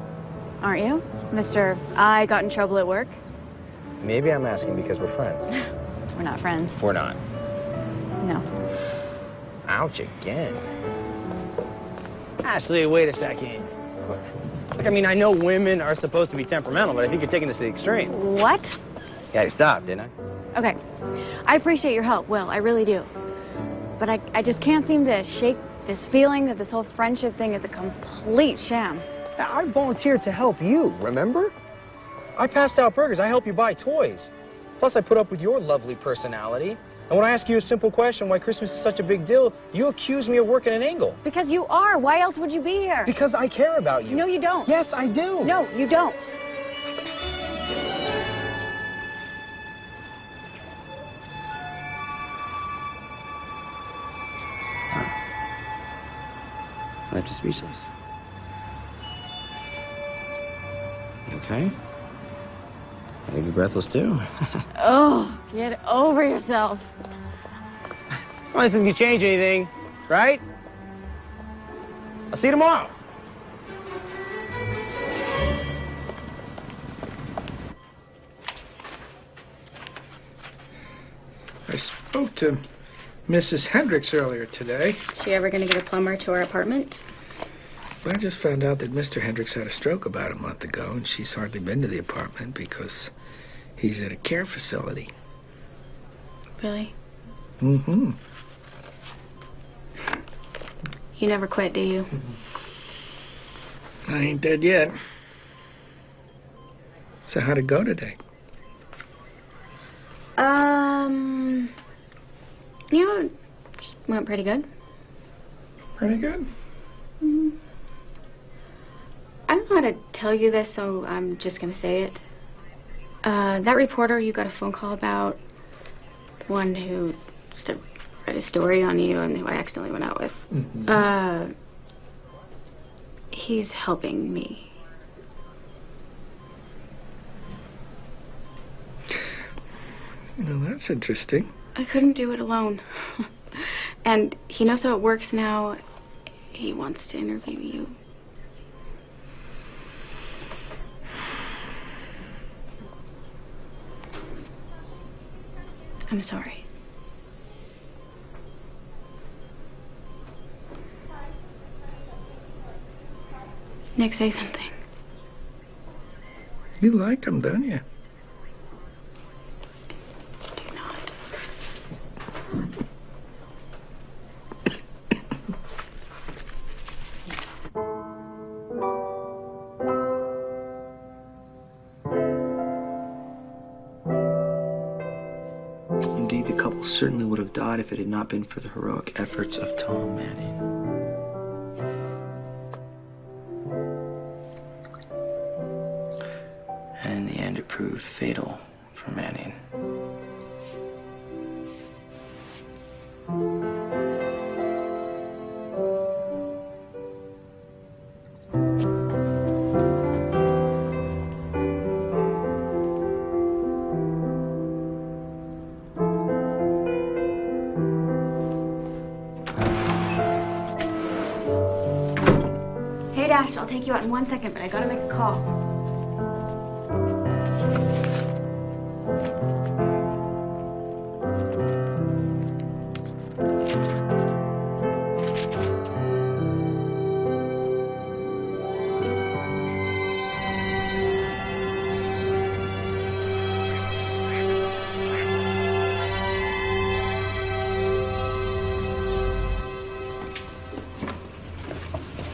Aren't you? Mr. I got in trouble at work. Maybe I'm asking because we're friends. We're not friends. We're not. No. Ouch again. Actually, wait a second. Look, I mean, I know women are supposed to be temperamental, but I think you're taking this to the extreme. What? Yeah, I stopped, didn't I? Okay. I appreciate your help, Will. I really do. But I just can't seem to shake this feeling that this whole friendship thing is a complete sham. I volunteered to help you, remember? I passed out burgers. I helped you buy toys. Plus, I put up with your lovely personality. And when I ask you a simple question, why Christmas is such a big deal, you accuse me of working an angle. Because you are. Why else would you be here? Because I care about you. No, you don't. Yes, I do. No, you don't. I'm just speechless. You okay? You'll be breathless too. Oh, get over yourself. Well, this isn't gonna change anything, right? I'll see you tomorrow. I spoke to Mrs. Hendricks earlier today. Is she ever going to get a plumber to our apartment? Well, I just found out that Mr. Hendricks had a stroke about a month ago, and she's hardly been to the apartment because he's at a care facility. Really? Mm-hmm. You never quit, do you? I ain't dead yet. So how'd it go today? You know, it went pretty good. Pretty good? Mm-hmm. I don't know how to tell you this, so I'm just going to say it. That reporter you got a phone call about, the one who just read a story on you and who I accidentally went out with, he's helping me. Well, that's interesting. I couldn't do it alone. And he knows how it works now. He wants to interview you. I'm sorry. Nick, say something. You like him, don't you? Do not. Indeed, the couple certainly would have died if it had not been for the heroic efforts of Tom Manning. And in the end, it proved fatal for Manning. Hey, Dash, I'll take you out in 1 second, but I gotta make a call.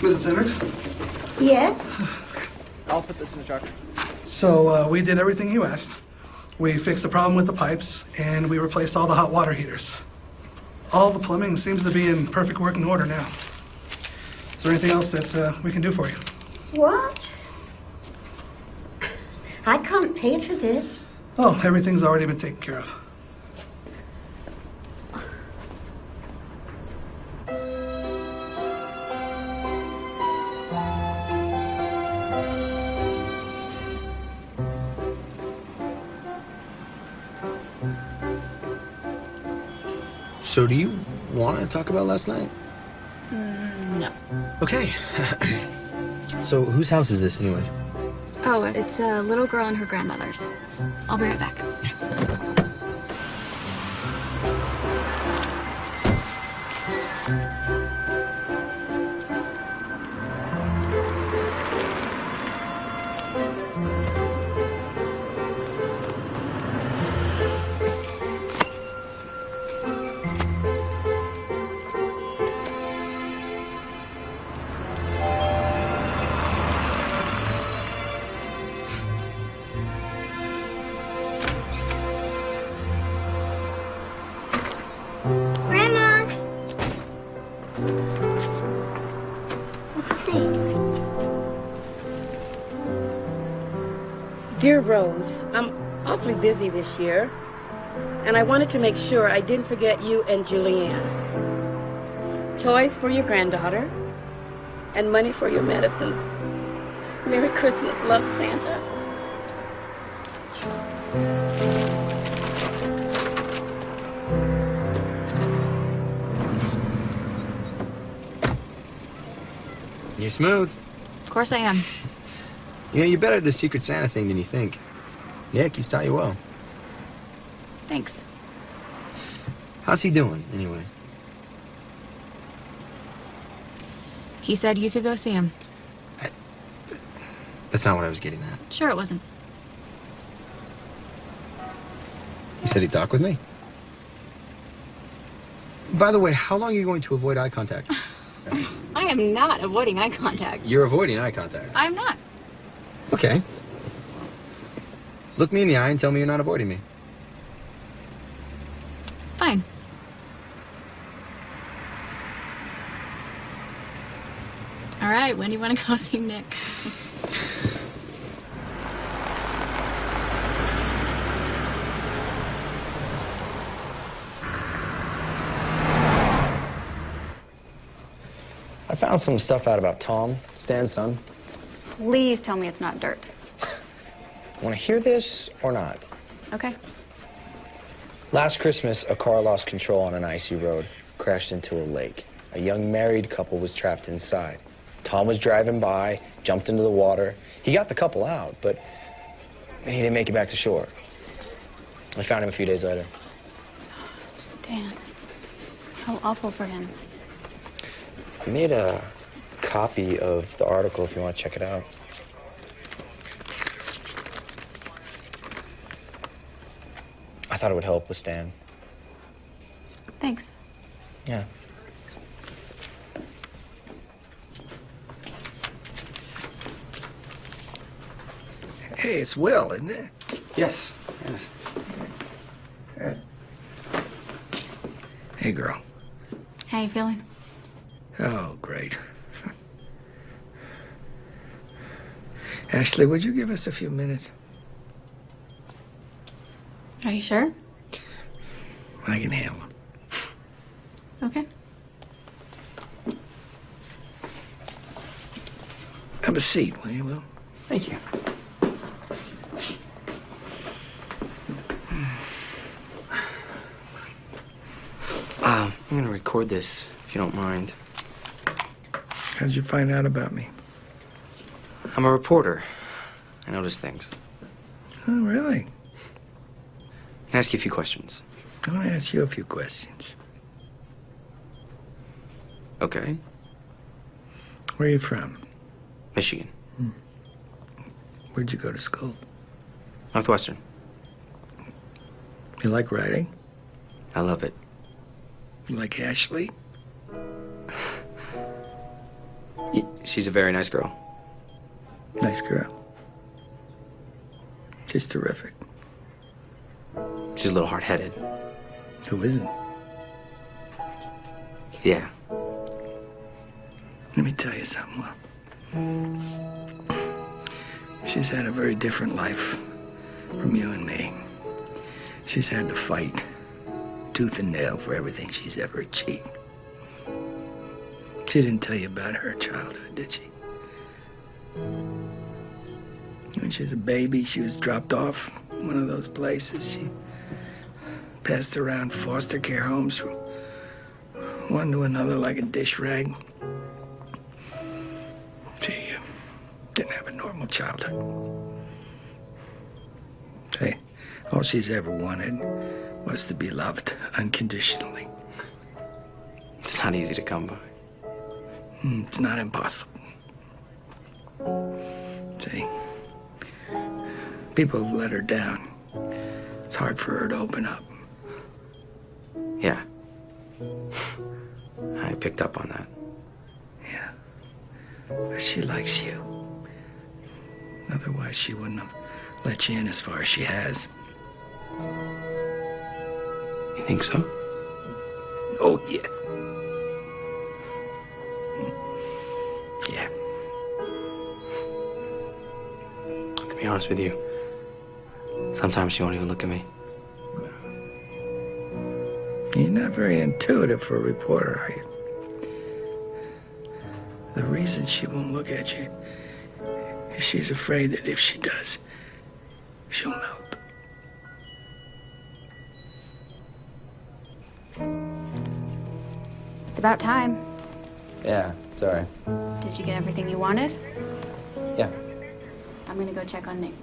Mrs. Hendricks? Yes? I'll put this in the truck. So we did everything you asked. We fixed the problem with the pipes, and we replaced all the hot water heaters. All the plumbing seems to be in perfect working order now. Is there anything else that we can do for you? What? I can't pay for this. Oh, everything's already been taken care of. So do you want to talk about last night? No. Okay. So whose house is this anyways? Oh, it's a little girl and her grandmother's. I'll be right back. Grandma! Thanks. Dear Rose, I'm awfully busy this year, and I wanted to make sure I didn't forget you and Julianne. Toys for your granddaughter, and money for your medicines. Merry Christmas, love, Santa. You're smooth. Of course I am. You know, you're better at the Secret Santa thing than you think. Nick, he's taught you well. Thanks. How's he doing, anyway? He said you could go see him. That's not what I was getting at. Sure it wasn't. He said he'd talk with me. By the way, how long are you going to avoid eye contact? I am not avoiding eye contact. You're avoiding eye contact. I'm not. Okay. Look me in the eye and tell me you're not avoiding me. Fine. All right, when do you want to go see Nick? I found some stuff out about Tom, Stan's son. Please tell me it's not dirt. Want to hear this or not? Okay. Last Christmas, a car lost control on an icy road, crashed into a lake. A young married couple was trapped inside. Tom was driving by, jumped into the water. He got the couple out, but he didn't make it back to shore. I found him a few days later. Stan. How awful for him. I made a copy of the article if you want to check it out. I thought it would help with Stan. Thanks. Yeah. Hey, it's Will, isn't it? Yes. Yes. Hey, girl. How you feeling? Oh, great. Ashley, would you give us a few minutes? Are you sure? I can handle them. Okay. Have a seat, will you, Will? Thank you. I'm going to record this, if you don't mind. How did you find out about me? I'm a reporter. I notice things. Oh, really? Can I ask you a few questions? I want to ask you a few questions. Okay. Where are you from? Michigan. Where'd you go to school? Northwestern. You like writing? I love it. You like Ashley? She's a very nice girl. Nice girl. She's terrific. She's a little hard-headed. Who isn't? Yeah. Let me tell you something, Will. She's had a very different life from you and me. She's had to fight tooth and nail for everything she's ever achieved. She didn't tell you about her childhood, did she? When she was a baby, she was dropped off in one of those places. She passed around foster care homes from one to another like a dish rag. She didn't have a normal childhood. Hey, all she's ever wanted was to be loved unconditionally. It's not easy to come by. It's not impossible. See, people have let her down. It's hard for her to open up. Yeah. I picked up on that. Yeah. But she likes you. Otherwise, she wouldn't have let you in as far as she has. You think so? Oh, yeah. Yeah. To be honest with you, sometimes she won't even look at me. You're not very intuitive for a reporter, are you? The reason she won't look at you is she's afraid that if she does, she'll melt. It's about time. Yeah, sorry. Did you get everything you wanted? Yeah. I'm gonna go check on Nick.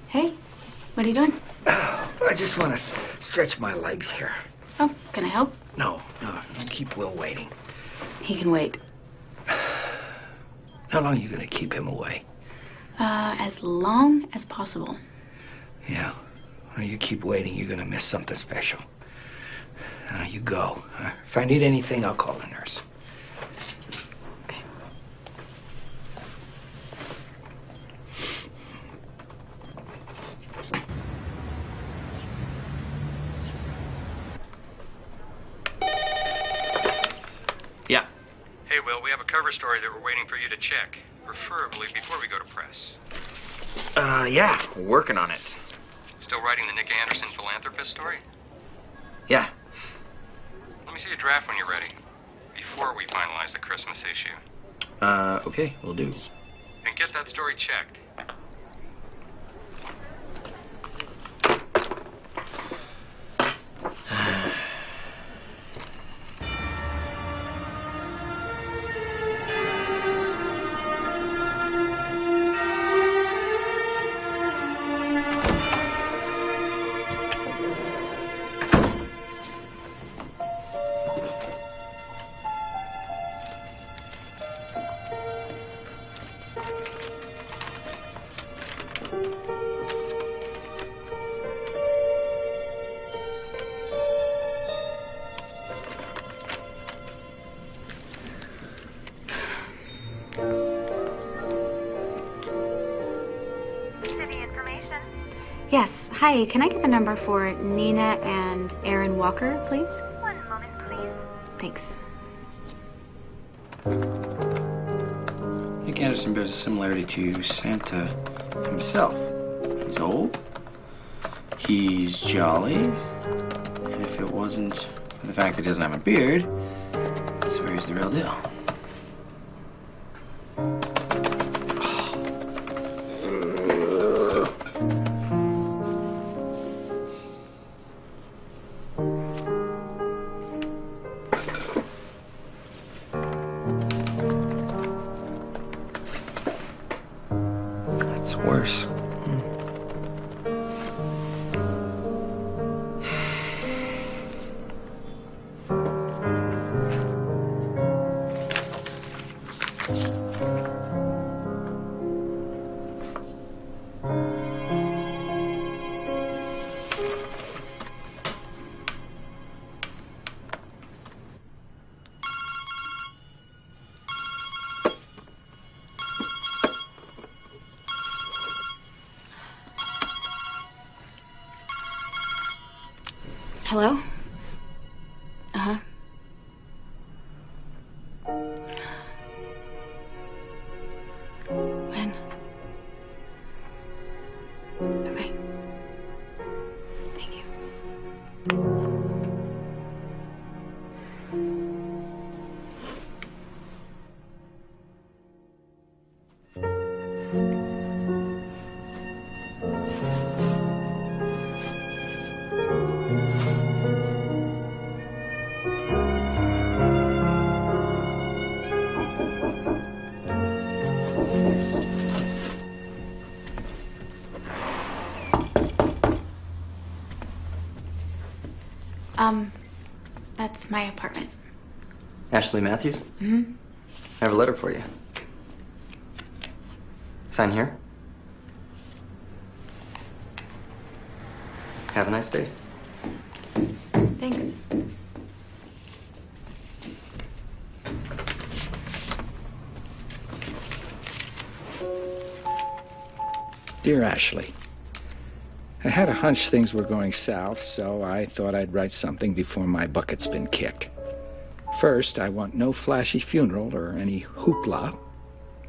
Hey, what are you doing? I just want to stretch my legs here. Oh, can I help? No, keep Will waiting. He can wait. How long are you going to keep him away? As long as possible. Yeah. Well, you keep waiting, you're going to miss something special. You go. If I need anything, I'll call the nurse. Okay. Yeah. Hey, Will, we have a cover story that we're waiting for you to check, preferably before we go to press. Yeah, working on it. Still writing the Nick Anderson philanthropist story? Yeah. Let me see a draft when you're ready, before we finalize the Christmas issue. Okay, will do. And get that story checked. Yes. Hi, can I get the number for Nina and Aaron Walker, please? One moment, please. Thanks. Nick Anderson bears a similarity to Santa himself. He's old, he's jolly, and if it wasn't for the fact that he doesn't have a beard, I swear he's the real deal. That's worse. Hello? Uh-huh. When? Okay. Thank you. That's my apartment. Ashley Matthews? Mm-hmm. I have a letter for you. Sign here. Have a nice day. Thanks. Dear Ashley, I had a hunch things were going south, so I thought I'd write something before my bucket's been kicked. First, I want no flashy funeral or any hoopla.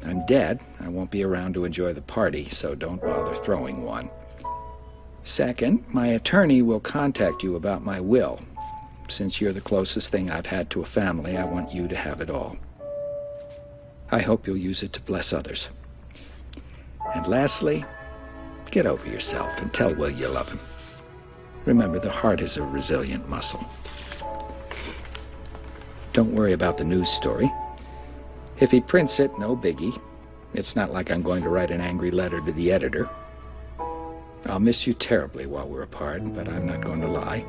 I'm dead. I won't be around to enjoy the party, so don't bother throwing one. Second, my attorney will contact you about my will. Since you're the closest thing I've had to a family, I want you to have it all. I hope you'll use it to bless others. And lastly, get over yourself and tell Will you love him. Remember, the heart is a resilient muscle. Don't worry about the news story. If he prints it, no biggie. It's not like I'm going to write an angry letter to the editor. I'll miss you terribly while we're apart, but I'm not going to lie.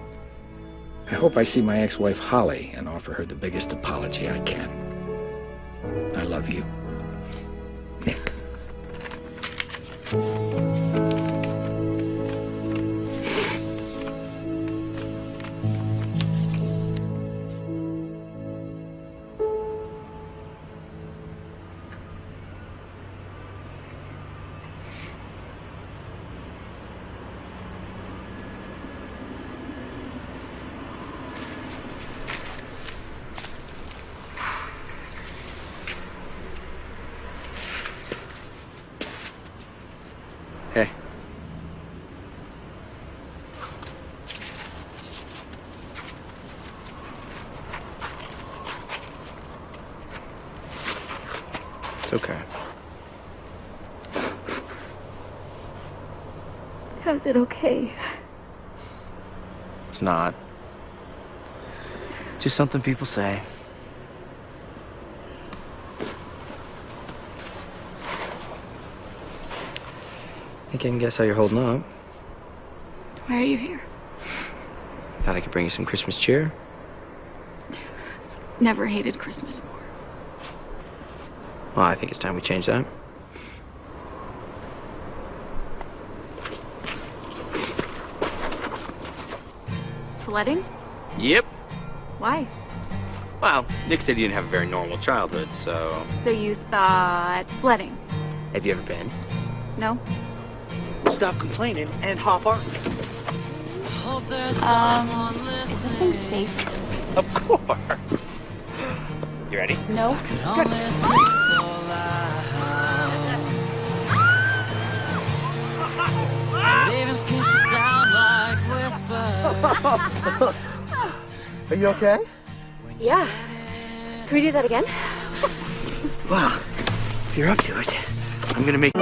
I hope I see my ex-wife Holly and offer her the biggest apology I can. I love you, Nick. Hey. It's okay. How's it okay? It's not. Just something people say. I can guess how you're holding up. Why are you here? Thought I could bring you some Christmas cheer. Never hated Christmas more. Well, I think it's time we change that. Sledding? Yep. Why? Well, Nick said you didn't have a very normal childhood, so... So you thought sledding? Have you ever been? No? Stop complaining and hop on. Is this thing safe? Of course. You ready? No. Are you okay? Yeah. Can we do that again? Well, if you're up to it, I'm gonna make...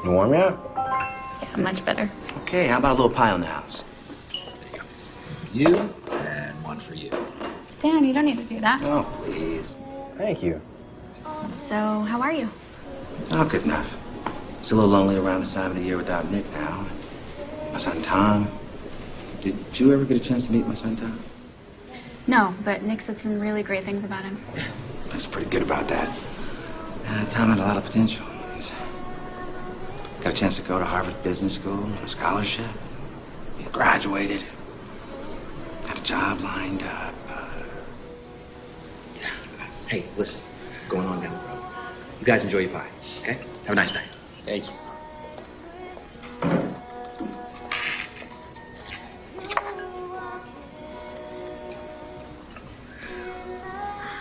You warm yet? Yeah, much better. Okay, how about a little pie on the house? You, and one for you. Stan, you don't need to do that. Oh, please. Thank you. So, how are you? Oh, good enough. It's a little lonely around this time of the year without Nick now. My son Tom. Did you ever get a chance to meet my son Tom? No, but Nick said some really great things about him. He's pretty good about that. Tom had a lot of potential. He's got a chance to go to Harvard Business School on a scholarship. He graduated. Had a job lined up. Hey, listen. Going on down the road. You guys enjoy your pie, okay? Have a nice night. Thank you.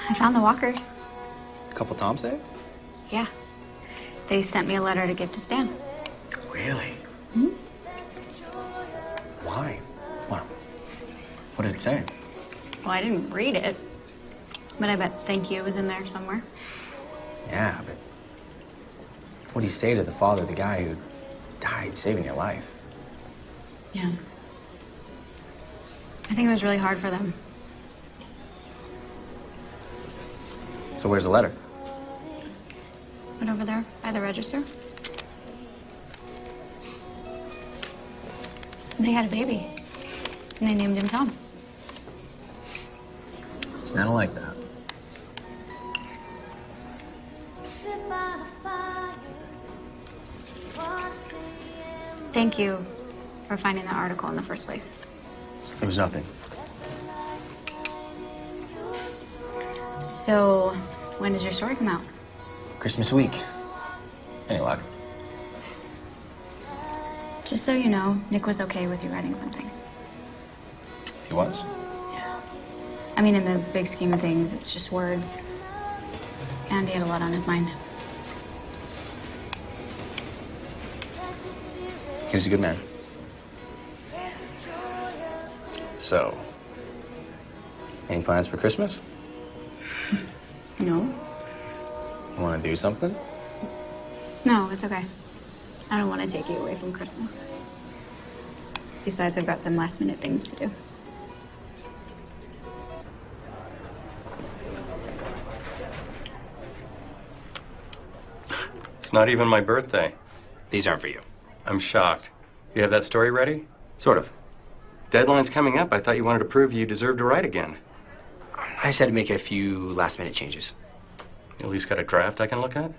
I found the walkers. Couple Tom saved? Yeah. They sent me a letter to give to Stan. Really? Hmm? Why? What did it say? Well, I didn't read it. But I bet thank you was in there somewhere. Yeah, but what do you say to the father of the guy who died saving your life? Yeah. I think it was really hard for them. So where's the letter? What happened over there by the register. They had a baby, and they named him Tom. Sounded like that. Thank you for finding that article in the first place. It was nothing. So, when does your story come out? Christmas week. Any luck? Just so you know, Nick was okay with you writing something. He was? I mean, in the big scheme of things, it's just words. And he had a lot on his mind. He was a good man. So, any plans for Christmas? No. You want to do something? No, it's okay. I don't want to take you away from Christmas. Besides, I've got some last-minute things to do. It's not even my birthday. These aren't for you. I'm shocked. You have that story ready? Sort of. Deadline's coming up. I thought you wanted to prove you deserve to write again. I just had to make a few last-minute changes. You at least got a draft I can look at?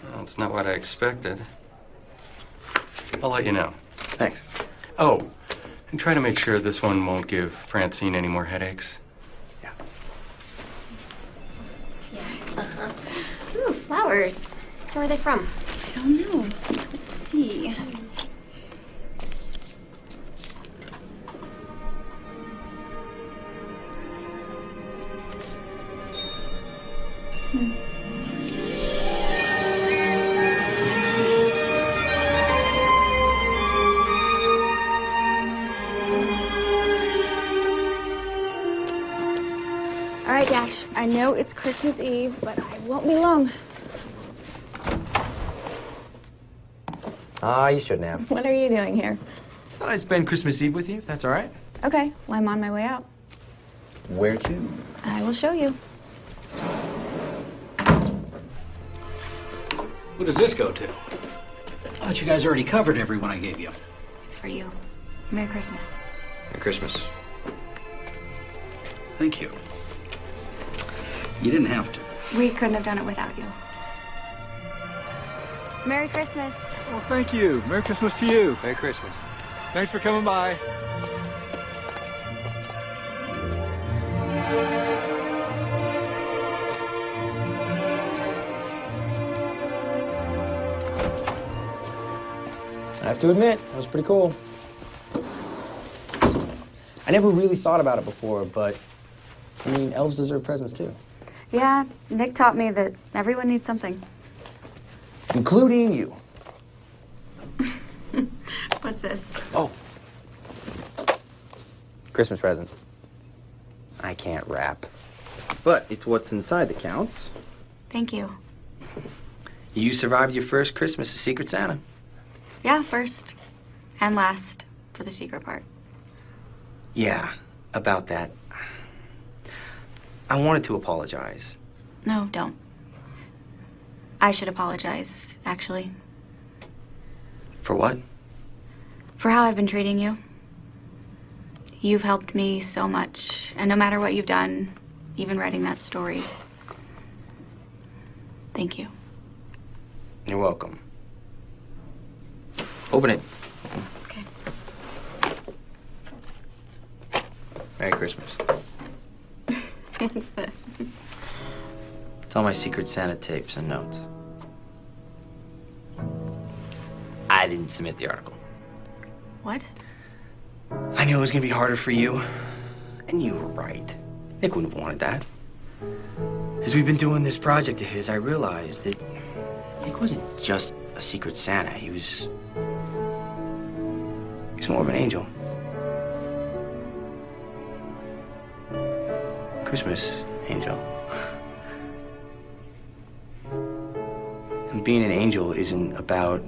Well, it's not what I expected. I'll let you know. Thanks. Oh, and try to make sure this one won't give Francine any more headaches. Ooh, flowers. So where are they from? I don't know. Let's see. All right, Dash. I know it's Christmas Eve, but I won't be long. You shouldn't have. What are you doing here? Thought I'd spend Christmas Eve with you, if that's all right. Okay, well, I'm on my way out. Where to? I will show you. Who does this go to? I thought you guys already covered everyone I gave you. It's for you. Merry Christmas. Merry Christmas. Thank you. You didn't have to. We couldn't have done it without you. Merry Christmas. Well, thank you. Merry Christmas to you. Merry Christmas. Thanks for coming by. I have to admit, that was pretty cool. I never really thought about it before, but, I mean, elves deserve presents, too. Yeah, Nick taught me that everyone needs something. Including you. What's this? Oh. Christmas present. I can't rap. But it's what's inside that counts. Thank you. You survived your first Christmas as Secret Santa. Yeah, first and last for the secret part. Yeah, about that. I wanted to apologize. No, don't. I should apologize, actually. For what? For how I've been treating you. You've helped me so much, and no matter what you've done, even writing that story, thank you. You're welcome. Open it. Okay. Merry Christmas. What's this? It's all my Secret Santa tapes and notes. I didn't submit the article. What? I knew it was going to be harder for you. And you were right. Nick wouldn't have wanted that. As we've been doing this project of his, I realized that Nick wasn't just a Secret Santa. He was more of an angel. Christmas angel. And being an angel isn't about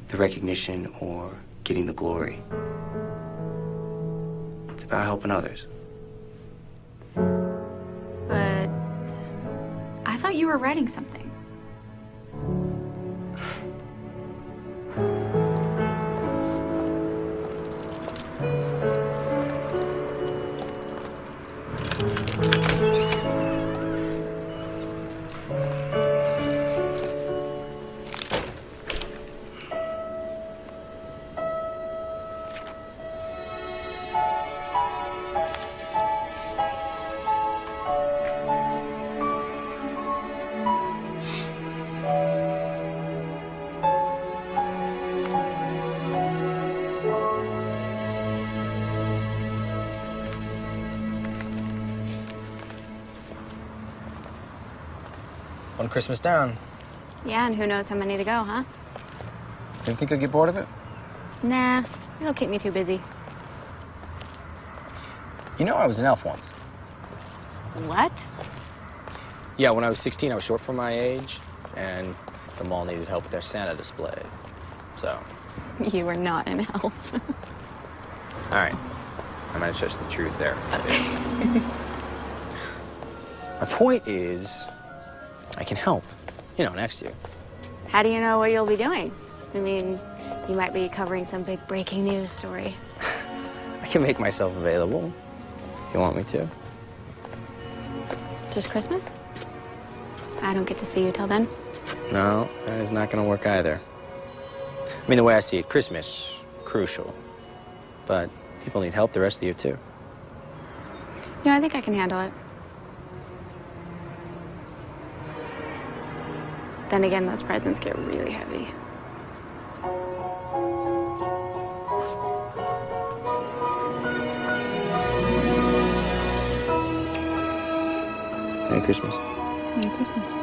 the recognition or getting the glory. It's about helping others. were writing something. One Christmas down. Yeah, and who knows how many to go, huh? Do you think you'll get bored of it? Nah, it'll keep me too busy. You know I was an elf once. What? Yeah, when I was 16, I was short for my age, and the mall needed help with their Santa display. So. You were not an elf. All right. I might have stretched the truth there. My point is, I can help. You know, next to you. How do you know what you'll be doing? I mean, you might be covering some big breaking news story. I can make myself available if you want me to. Just Christmas? I don't get to see you till then? No, that is not going to work either. I mean, the way I see it, Christmas, crucial. But people need help the rest of the year, too. No, I think I can handle it. Then again, those presents get really heavy. Merry Christmas. Merry Christmas.